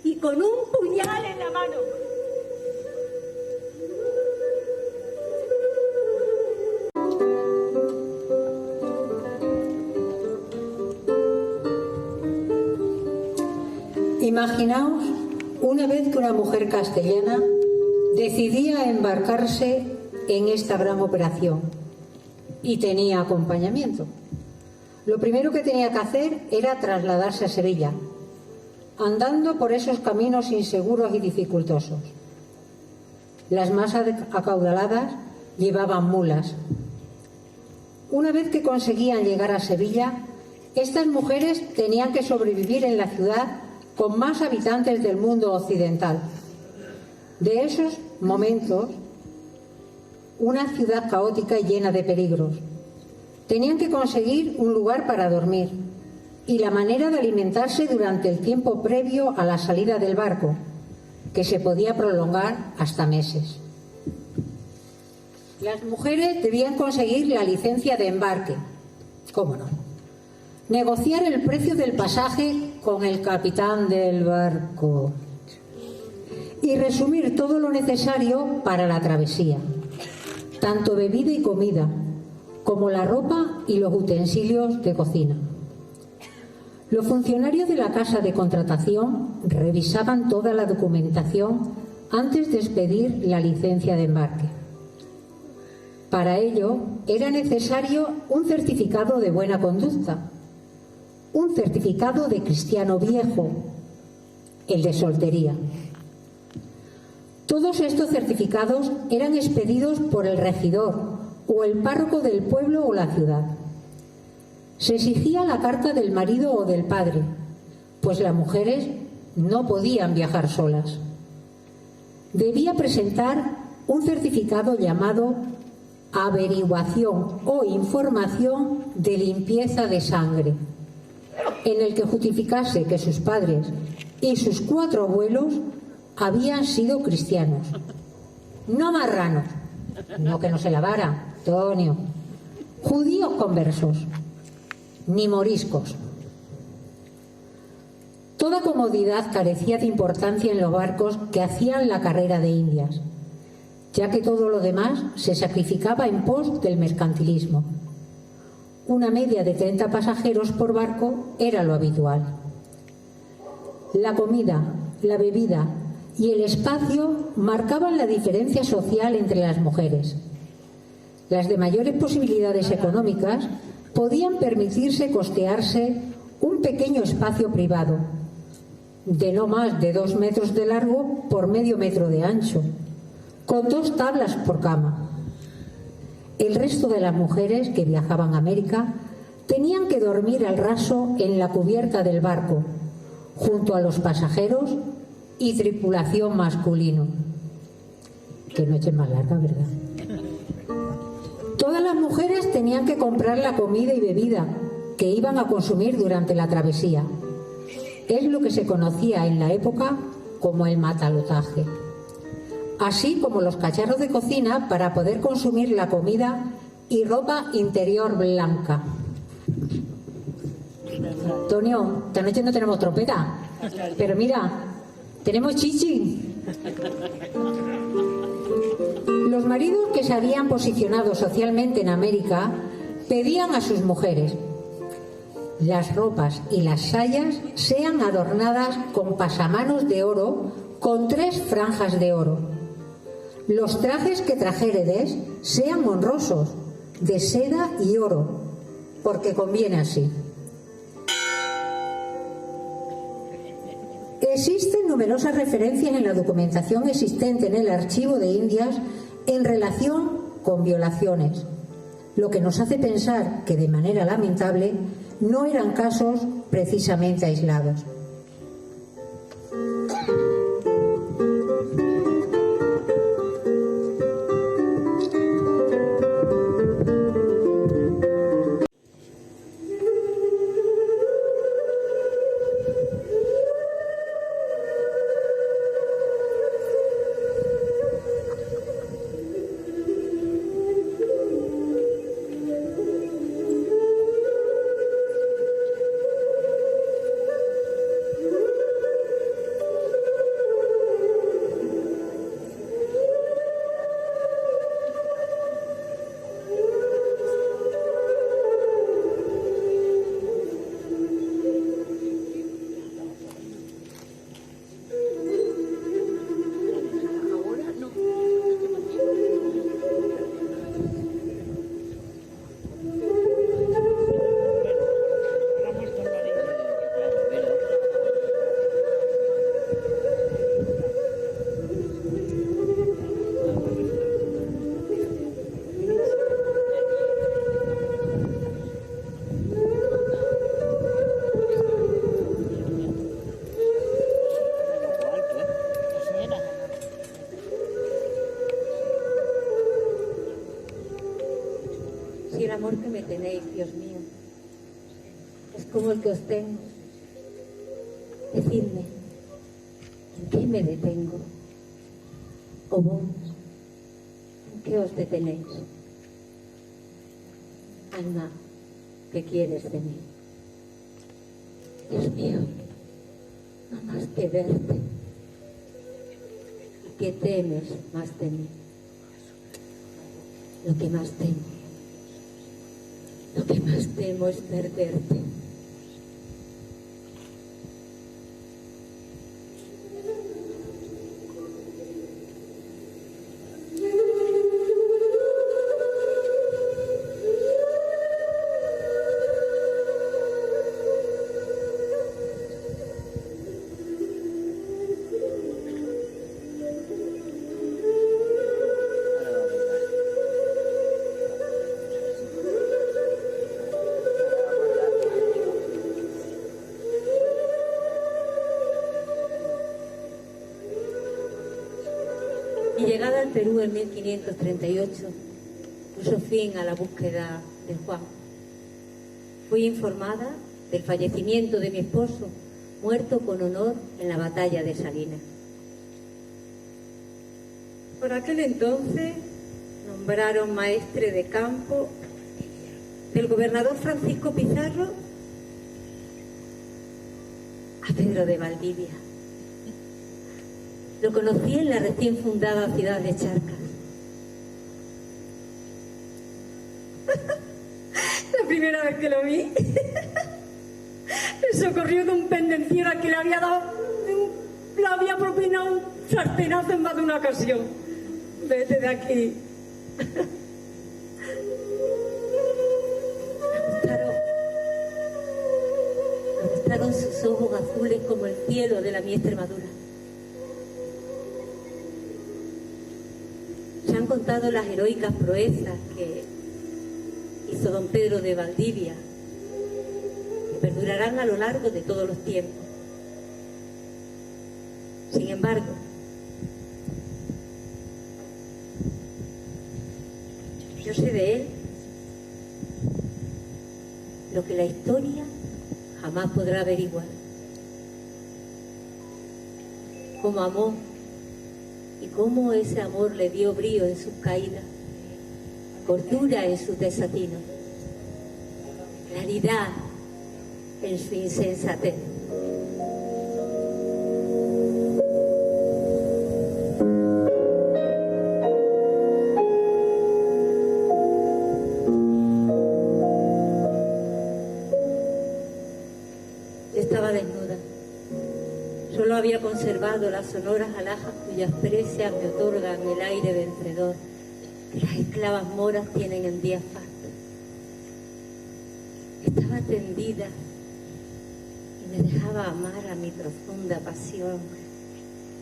y con un puñal en la mano. Imaginaos una vez que una mujer castellana decidía embarcarse en esta gran operación y tenía acompañamiento. Lo primero que tenía que hacer era trasladarse a Sevilla, andando por esos caminos inseguros y dificultosos. Las más acaudaladas llevaban mulas. Una vez que conseguían llegar a Sevilla, estas mujeres tenían que sobrevivir en la ciudad con más habitantes del mundo occidental. De esos momentos, una ciudad caótica y llena de peligros. Tenían que conseguir un lugar para dormir, y la manera de alimentarse durante el tiempo previo a la salida del barco, que se podía prolongar hasta meses. Las mujeres debían conseguir la licencia de embarque, ¿cómo no?, negociar el precio del pasaje con el capitán del barco y resumir todo lo necesario para la travesía, tanto bebida y comida, como la ropa y los utensilios de cocina. Los funcionarios de la casa de contratación revisaban toda la documentación antes de expedir la licencia de embarque. Para ello era necesario un certificado de buena conducta, un certificado de cristiano viejo, el de soltería. Todos estos certificados eran expedidos por el regidor o el párroco del pueblo o la ciudad. Se exigía la carta del marido o del padre, pues las mujeres no podían viajar solas. Debía presentar un certificado llamado averiguación o información de limpieza de sangre, en el que justificase que sus padres y sus 4 abuelos habían sido cristianos, no marranos, no que no se lavara, Antonio, judíos conversos, ni moriscos. Toda comodidad carecía de importancia en los barcos que hacían la carrera de Indias, ya que todo lo demás se sacrificaba en pos del mercantilismo. Una media de 30 pasajeros por barco era lo habitual. La comida, la bebida y el espacio marcaban la diferencia social entre las mujeres. Las de mayores posibilidades económicas podían permitirse costearse un pequeño espacio privado, de no más de 2 metros de largo por medio metro de ancho, con 2 tablas por cama. El resto de las mujeres que viajaban a América tenían que dormir al raso en la cubierta del barco, junto a los pasajeros y tripulación masculino. Qué noche más larga, ¿verdad? Todas las mujeres tenían que comprar la comida y bebida que iban a consumir durante la travesía. Es lo que se conocía en la época como el matalotaje, así como los cacharros de cocina para poder consumir la comida y ropa interior blanca. Antonio, esta noche no tenemos trompeta, pero mira, tenemos chichi. Los maridos que se habían posicionado socialmente en América pedían a sus mujeres: las ropas y las sayas sean adornadas con pasamanos de oro con 3 franjas de oro. Los trajes que trajéredes sean honrosos, de seda y oro, porque conviene así. Existen numerosas referencias en la documentación existente en el Archivo de Indias en relación con violaciones, lo que nos hace pensar que de manera lamentable no eran casos precisamente aislados. Si el amor que me tenéis, Dios mío, es como el que os tengo. Decidme, ¿en qué me detengo? ¿O vos, en qué os detenéis? Alma, ¿qué quieres de mí? Dios mío, no más que verte. ¿Y qué temes más de mí? Lo que más temo es perderte. Mi llegada al Perú en 1538 puso fin a la búsqueda de Juan. Fui informada del fallecimiento de mi esposo, muerto con honor en la batalla de Salinas. Por aquel entonces nombraron maestre de campo del gobernador Francisco Pizarro a Pedro de Valdivia. Lo conocí en la recién fundada ciudad de Charcas. La primera vez que lo vi, me socorrió de un pendenciero a que le había propinado un sartenazo en más de una ocasión. Vete de aquí. Me gustaron sus ojos azules como el cielo de la mi Extremadura. Se han contado las heroicas proezas que hizo don Pedro de Valdivia, que perdurarán a lo largo de todos los tiempos. Sin embargo, yo sé de él lo que la historia jamás podrá averiguar. Cómo amó y cómo ese amor le dio brío en sus caídas, cordura en sus desatinos, claridad en su insensatez. Yo estaba desnuda. Solo había conservado las sonoras alhajas cuyas precias me otorgan el aire vencedor que las esclavas moras tienen en días fastos. Estaba tendida y me dejaba amar a mi profunda pasión,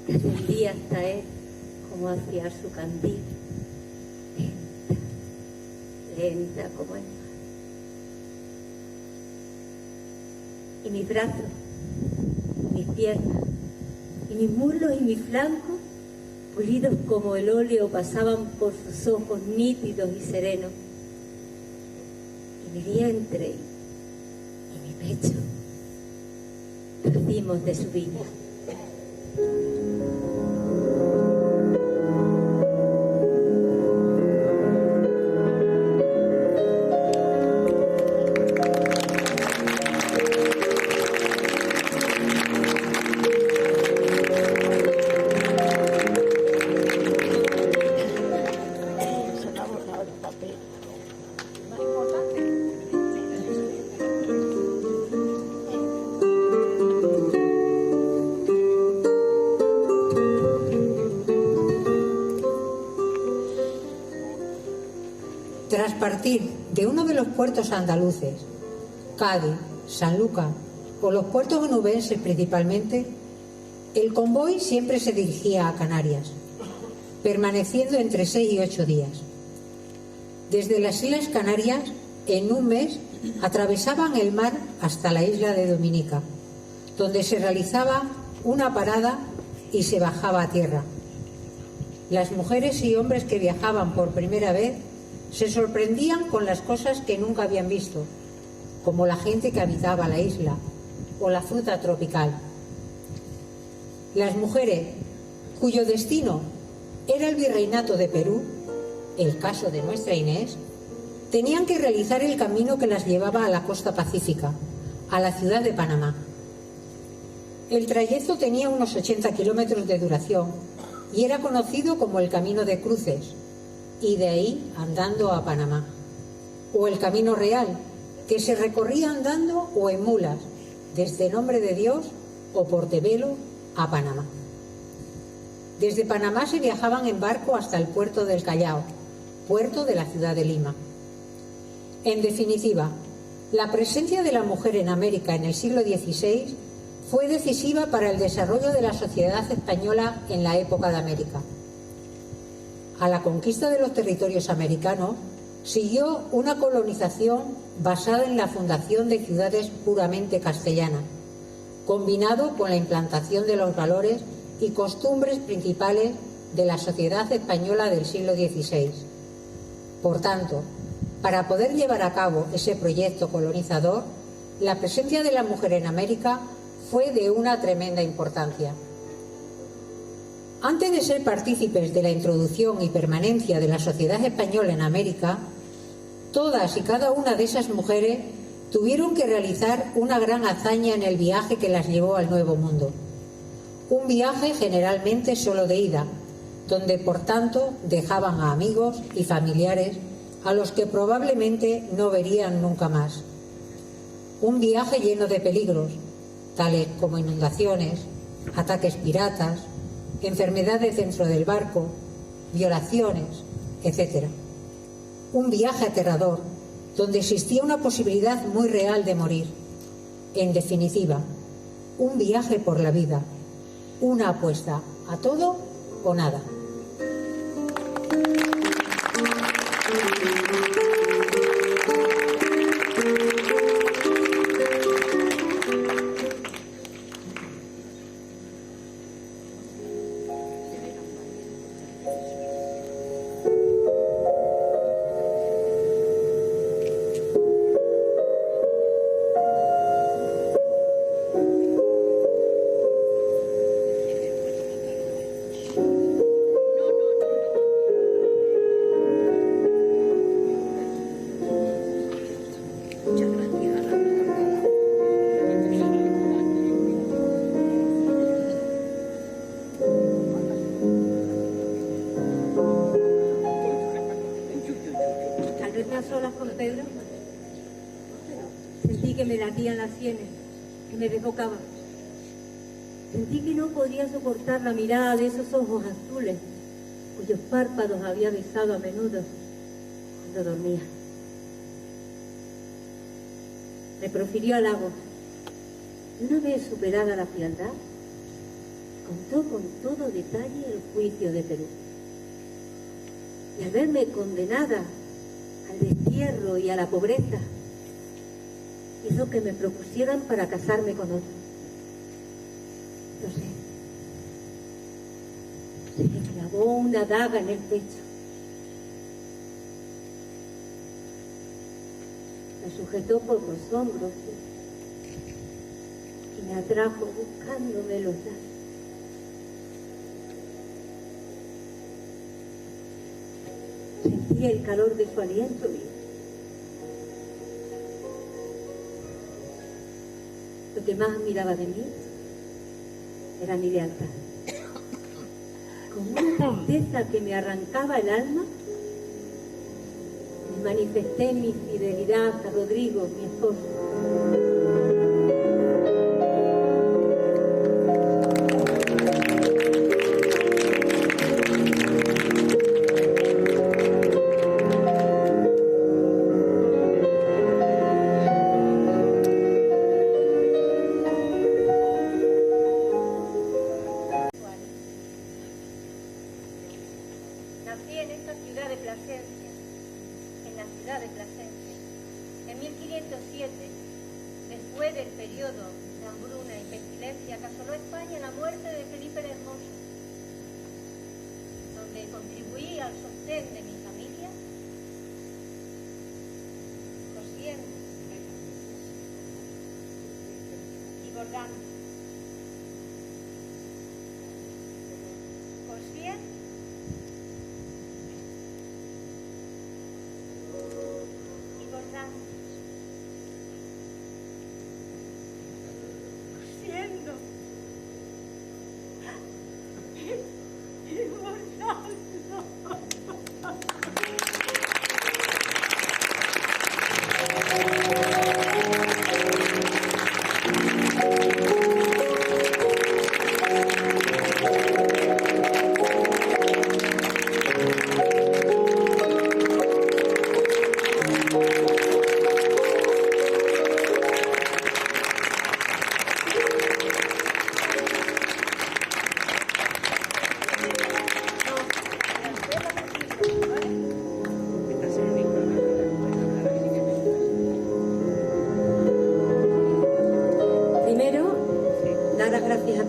que ascendía hasta él como hacia su candil, lenta, lenta como el mar. Y mis brazos, mis piernas, y mis muslos y mis flancos, pulidos como el óleo, pasaban por sus ojos nítidos y serenos. Y mi vientre y mi pecho, racimos de su viña. Tras partir de uno de los puertos andaluces, Cádiz, Sanlúcar o los puertos onubenses principalmente, el convoy siempre se dirigía a Canarias, permaneciendo entre 6 y 8 días. Desde las Islas Canarias, en un mes, atravesaban el mar hasta la isla de Dominica, donde se realizaba una parada y se bajaba a tierra. Las mujeres y hombres que viajaban por primera vez se sorprendían con las cosas que nunca habían visto, como la gente que habitaba la isla o la fruta tropical. Las mujeres cuyo destino era el virreinato de Perú, el caso de nuestra Inés, tenían que realizar el camino que las llevaba a la costa pacífica, a la ciudad de Panamá. El trayecto tenía unos 80 kilómetros de duración y era conocido como el Camino de Cruces, y de ahí andando a Panamá, o el Camino Real, que se recorría andando o en mulas, desde Nombre de Dios o Portobelo a Panamá. Desde Panamá se viajaban en barco hasta el puerto del Callao, puerto de la ciudad de Lima. En definitiva, la presencia de la mujer en América en el siglo XVI fue decisiva para el desarrollo de la sociedad española en la época de América. A la conquista de los territorios americanos siguió una colonización basada en la fundación de ciudades puramente castellanas, combinado con la implantación de los valores y costumbres principales de la sociedad española del siglo XVI. Por tanto, para poder llevar a cabo ese proyecto colonizador, la presencia de la mujer en América fue de una tremenda importancia. Antes de ser partícipes de la introducción y permanencia de la sociedad española en América, todas y cada una de esas mujeres tuvieron que realizar una gran hazaña en el viaje que las llevó al Nuevo Mundo. Un viaje generalmente solo de ida, donde por tanto dejaban a amigos y familiares a los que probablemente no verían nunca más. Un viaje lleno de peligros, tales como inundaciones, ataques piratas, enfermedades dentro del barco, violaciones, etc. Un viaje aterrador, donde existía una posibilidad muy real de morir. En definitiva, un viaje por la vida, una apuesta a todo o nada. Las sienes, que me desbocaba. Sentí que no podía soportar la mirada de esos ojos azules, cuyos párpados había besado a menudo cuando dormía. Me profirió halagos. Una vez superada la frialdad, contó con todo detalle el juicio de Perú. Y al verme condenada al destierro y a la pobreza, hizo que me propusieran para casarme con otro. Lo sé. Se me clavó una daga en el pecho. Me sujetó por los hombros y me atrajo buscándome los labios. Sentí el calor de su aliento y lo que más admiraba de mí era mi lealtad. Con una tristeza que me arrancaba el alma, le manifesté mi fidelidad a Rodrigo, mi esposo. Jordán. ¿Conscient? Y Jordán. Siendo. Y Jordán.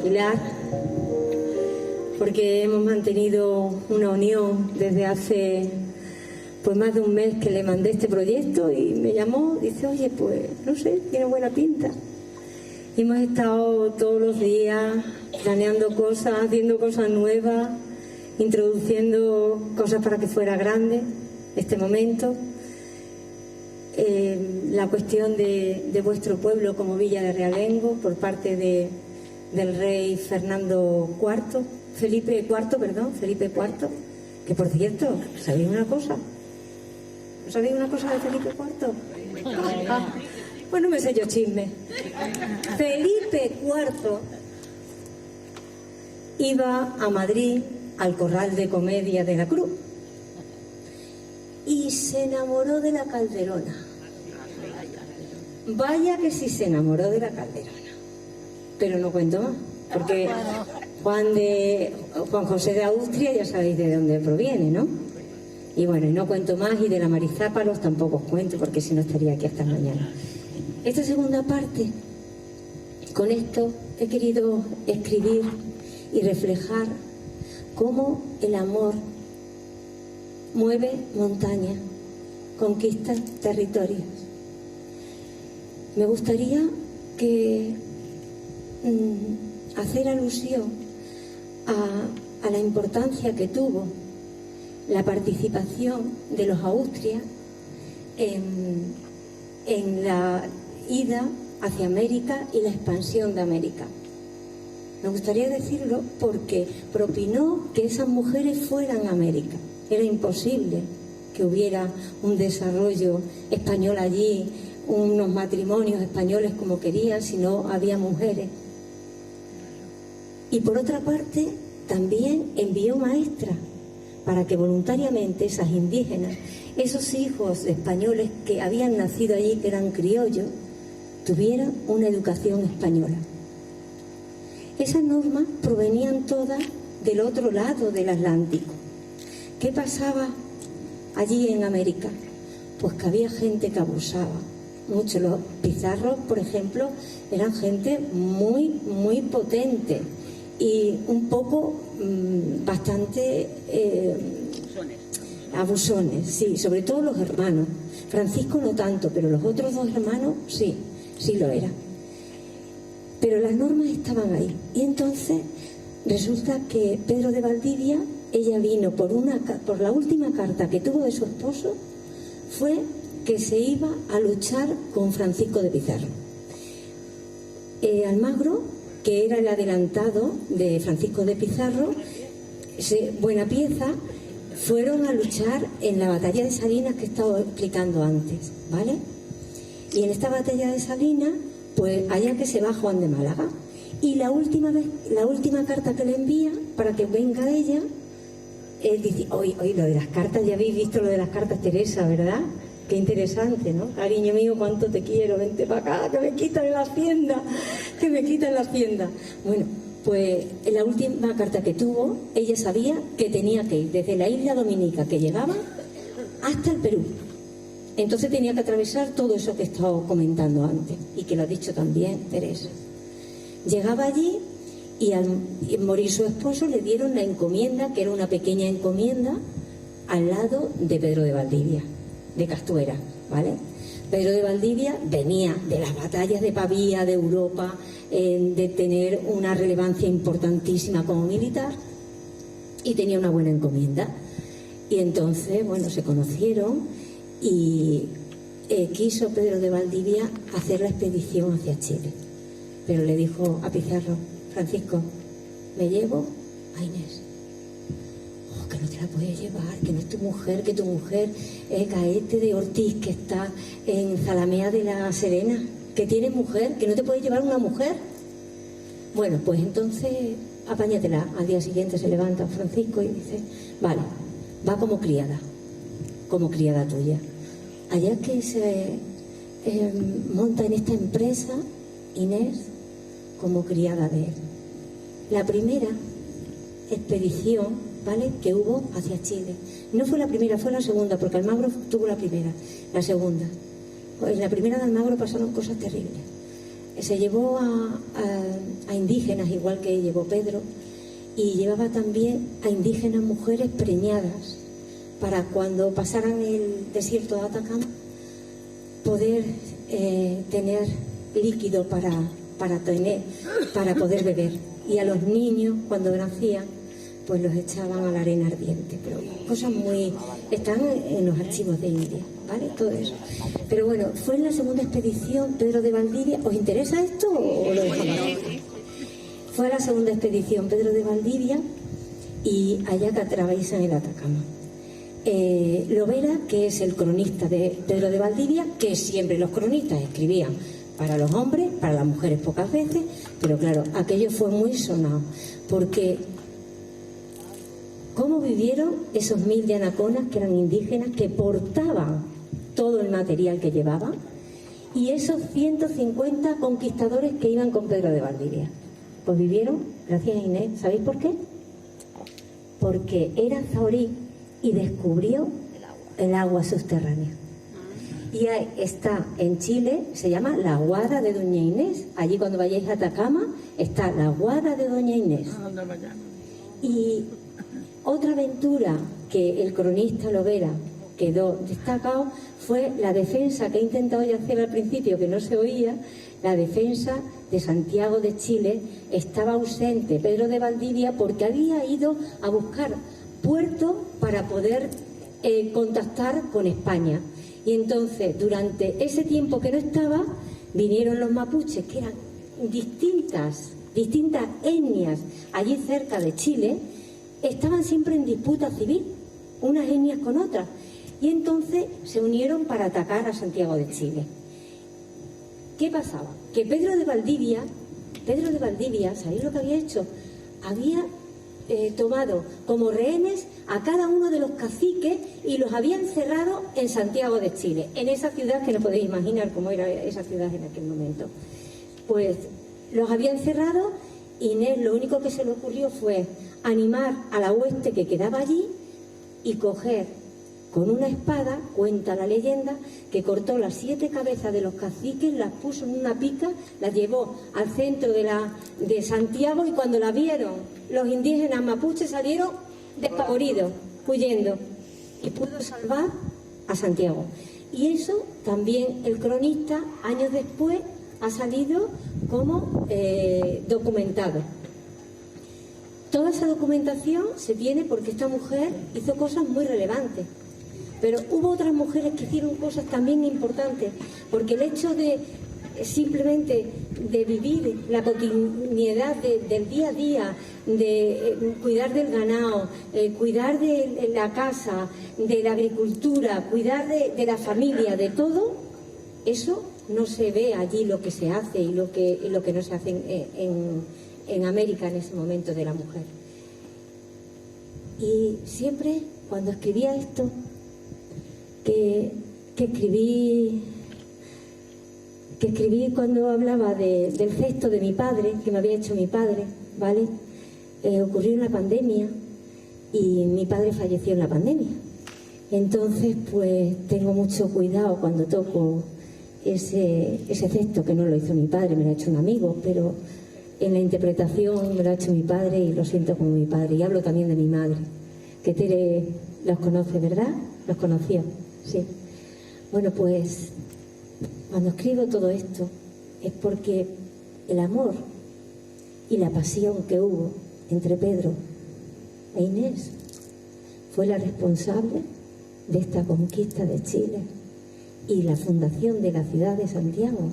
Pilar, porque hemos mantenido una unión desde hace pues más de un mes que le mandé este proyecto y me llamó, dice, oye, pues no sé, tiene buena pinta. Y hemos estado todos los días planeando cosas, haciendo cosas nuevas, introduciendo cosas para que fuera grande este momento. La cuestión de vuestro pueblo como Villa de Realengo por parte del rey Felipe IV, que por cierto, ¿sabéis una cosa? ¿Sabéis una cosa de Felipe IV? Pues no me sé yo chisme. Felipe IV iba a Madrid al Corral de Comedia de la Cruz y se enamoró de la Calderona. Vaya que sí se enamoró de la Calderona. Pero no cuento más, porque Juan José de Austria ya sabéis de dónde proviene, ¿no? Y bueno, y no cuento más, y de la Marizápalos tampoco os cuento, porque si no estaría aquí hasta mañana. Esta segunda parte, con esto he querido escribir y reflejar cómo el amor mueve montañas, conquista territorios. Me gustaría hacer alusión a la importancia que tuvo la participación de los Austrias en la ida hacia América y la expansión de América. Me gustaría decirlo porque propinó que esas mujeres fueran a América. Era imposible que hubiera un desarrollo español allí, unos matrimonios españoles como querían, si no había mujeres. Y por otra parte, también envió maestras para que voluntariamente esas indígenas, esos hijos españoles que habían nacido allí, que eran criollos, tuvieran una educación española. Esas normas provenían todas del otro lado del Atlántico. ¿Qué pasaba allí en América? Pues que había gente que abusaba mucho. Los pizarros, por ejemplo, eran gente muy potente y un poco bastante abusones, sí, sobre todo los hermanos. Francisco no tanto, pero los otros dos hermanos sí lo eran. Pero las normas estaban ahí. Y entonces resulta que Pedro de Valdivia, ella vino por la última carta que tuvo de su esposo, fue que se iba a luchar con Francisco de Pizarro. Almagro, que era el adelantado de Francisco de Pizarro, Buena Pieza, fueron a luchar en la batalla de Salinas que he estado explicando antes, ¿vale? Y en esta batalla de Salinas, pues allá que se va Juan de Málaga. Y la última carta que le envía para que venga ella, él dice, oye, lo de las cartas, ya habéis visto lo de las cartas, Teresa, ¿verdad? Qué interesante, ¿no? Cariño mío, cuánto te quiero, vente para acá, que me quitan la hacienda, Bueno, pues en la última carta que tuvo, ella sabía que tenía que ir desde la isla Dominica que llegaba hasta el Perú. Entonces tenía que atravesar todo eso que he estado comentando antes y que lo ha dicho también Teresa. Llegaba allí y al morir su esposo le dieron la encomienda, que era una pequeña encomienda, al lado de Pedro de Valdivia. de Castuera, ¿vale? Pedro de Valdivia venía de las batallas de Pavía, de Europa, de tener una relevancia importantísima como militar y tenía una buena encomienda. Y entonces, bueno, se conocieron y quiso Pedro de Valdivia hacer la expedición hacia Chile. Pero le dijo a Pizarro: Francisco, me llevo a Inés. Oh, que no te la puedes llevar, que no es tu mujer, que tu mujer es Gaete de Ortiz, que está en Zalamea de la Serena, que tiene mujer, que no te puedes llevar una mujer. Bueno, pues entonces apáñatela. Al día siguiente se levanta Francisco y dice: vale, va como criada tuya. Allá que se monta en esta empresa Inés como criada de él. La primera expedición, ¿vale?, que hubo hacia Chile. No fue la primera, fue la segunda, porque Almagro tuvo la primera, la segunda. En la primera de Almagro pasaron cosas terribles. Se llevó a indígenas, igual que llevó Pedro, y llevaba también a indígenas mujeres preñadas, para cuando pasaran el desierto de Atacama poder tener líquido para poder beber. Y a los niños, cuando nacían, pues los echaban a la arena ardiente. Pero cosas muy... están en los archivos de India, ¿vale? Todo eso. Pero bueno, fue en la segunda expedición Pedro de Valdivia. ¿Os interesa esto o lo dejamos? Fue a la segunda expedición Pedro de Valdivia y allá que atraviesan el Atacama. Lovera, que es el cronista de Pedro de Valdivia, que siempre los cronistas escribían para los hombres, para las mujeres pocas veces, pero claro, aquello fue muy sonado, porque ¿cómo vivieron esos 1000 de anaconas, que eran indígenas, que portaban todo el material que llevaban, y esos 150 conquistadores que iban con Pedro de Valdivia? Pues vivieron, gracias a Inés. ¿Sabéis por qué? Porque era zahorí y descubrió el agua subterránea. Y ahí está en Chile, se llama la Guada de Doña Inés. Allí cuando vayáis a Atacama está la Guada de Doña Inés. Y otra aventura que el cronista Lovera quedó destacado fue la defensa que he intentado ya hacer al principio, que no se oía, la defensa de Santiago de Chile. Estaba ausente Pedro de Valdivia porque había ido a buscar puerto para poder contactar con España. Y entonces, durante ese tiempo que no estaba, vinieron los mapuches, que eran distintas etnias allí cerca de Chile, estaban siempre en disputa civil, unas etnias con otras. Y entonces se unieron para atacar a Santiago de Chile. ¿Qué pasaba? Que Pedro de Valdivia, ¿sabéis lo que había hecho? Había tomado como rehenes a cada uno de los caciques y los había encerrado en Santiago de Chile, en esa ciudad que no podéis imaginar cómo era esa ciudad en aquel momento. Pues los había encerrado. Inés lo único que se le ocurrió fue animar a la hueste que quedaba allí y coger con una espada, cuenta la leyenda, que cortó las 7 cabezas de los caciques, las puso en una pica, las llevó al centro de Santiago, y cuando la vieron los indígenas mapuches salieron despavoridos, huyendo, y pudo salvar a Santiago. Y eso también el cronista, años después, ha salido como documentado. Toda esa documentación se tiene porque esta mujer hizo cosas muy relevantes. Pero hubo otras mujeres que hicieron cosas también importantes, porque el hecho de simplemente de vivir la cotidianidad del día a día, de cuidar del ganado, cuidar de la casa, de la agricultura, cuidar de la familia, de todo, eso no se ve allí lo que se hace y lo que no se hace en América en ese momento de la mujer. Y siempre cuando escribía esto, que escribí cuando hablaba del gesto de mi padre, que me había hecho mi padre, ¿vale? Ocurrió en la pandemia y mi padre falleció en la pandemia. Entonces, pues tengo mucho cuidado cuando toco ese gesto, que no lo hizo mi padre, me lo ha hecho un amigo, pero en la interpretación me lo ha hecho mi padre y lo siento como mi padre. Y hablo también de mi madre, que Tere los conoce, ¿verdad? Los conoció. Sí, Bueno, pues cuando escribo todo esto es porque el amor y la pasión que hubo entre Pedro e Inés fue la responsable de esta conquista de Chile y la fundación de la ciudad de Santiago.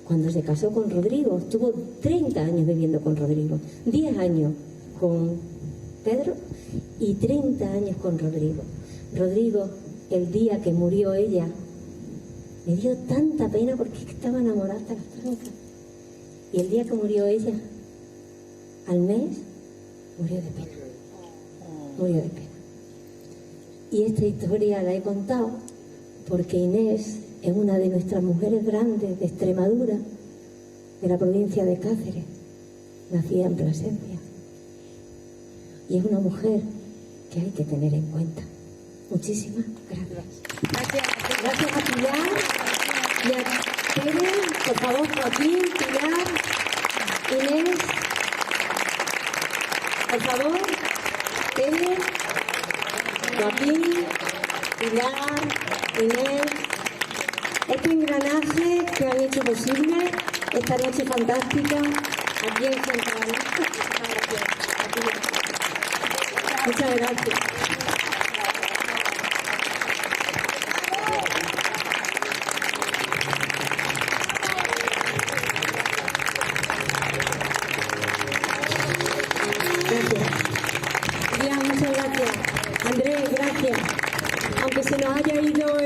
Cuando se casó con Rodrigo, estuvo 30 años viviendo con Rodrigo, 10 años con Pedro y 30 años con Rodrigo. Rodrigo, el día que murió ella, me dio tanta pena porque estaba enamorada hasta las trancas. Y el día que murió ella, al mes, murió de pena. Murió de pena. Y esta historia la he contado porque Inés es una de nuestras mujeres grandes de Extremadura, de la provincia de Cáceres, nacida en Plasencia. Y es una mujer que hay que tener en cuenta. Muchísimas gracias. Gracias a Pilar y a Tere, por favor, Joaquín, Pilar, Inés, por favor, Tere, Joaquín, Pilar, Inés, este engranaje que han hecho posible esta noche fantástica aquí en Central. Muchas gracias. Muchas gracias. Andrés, gracias. Aunque se nos haya ido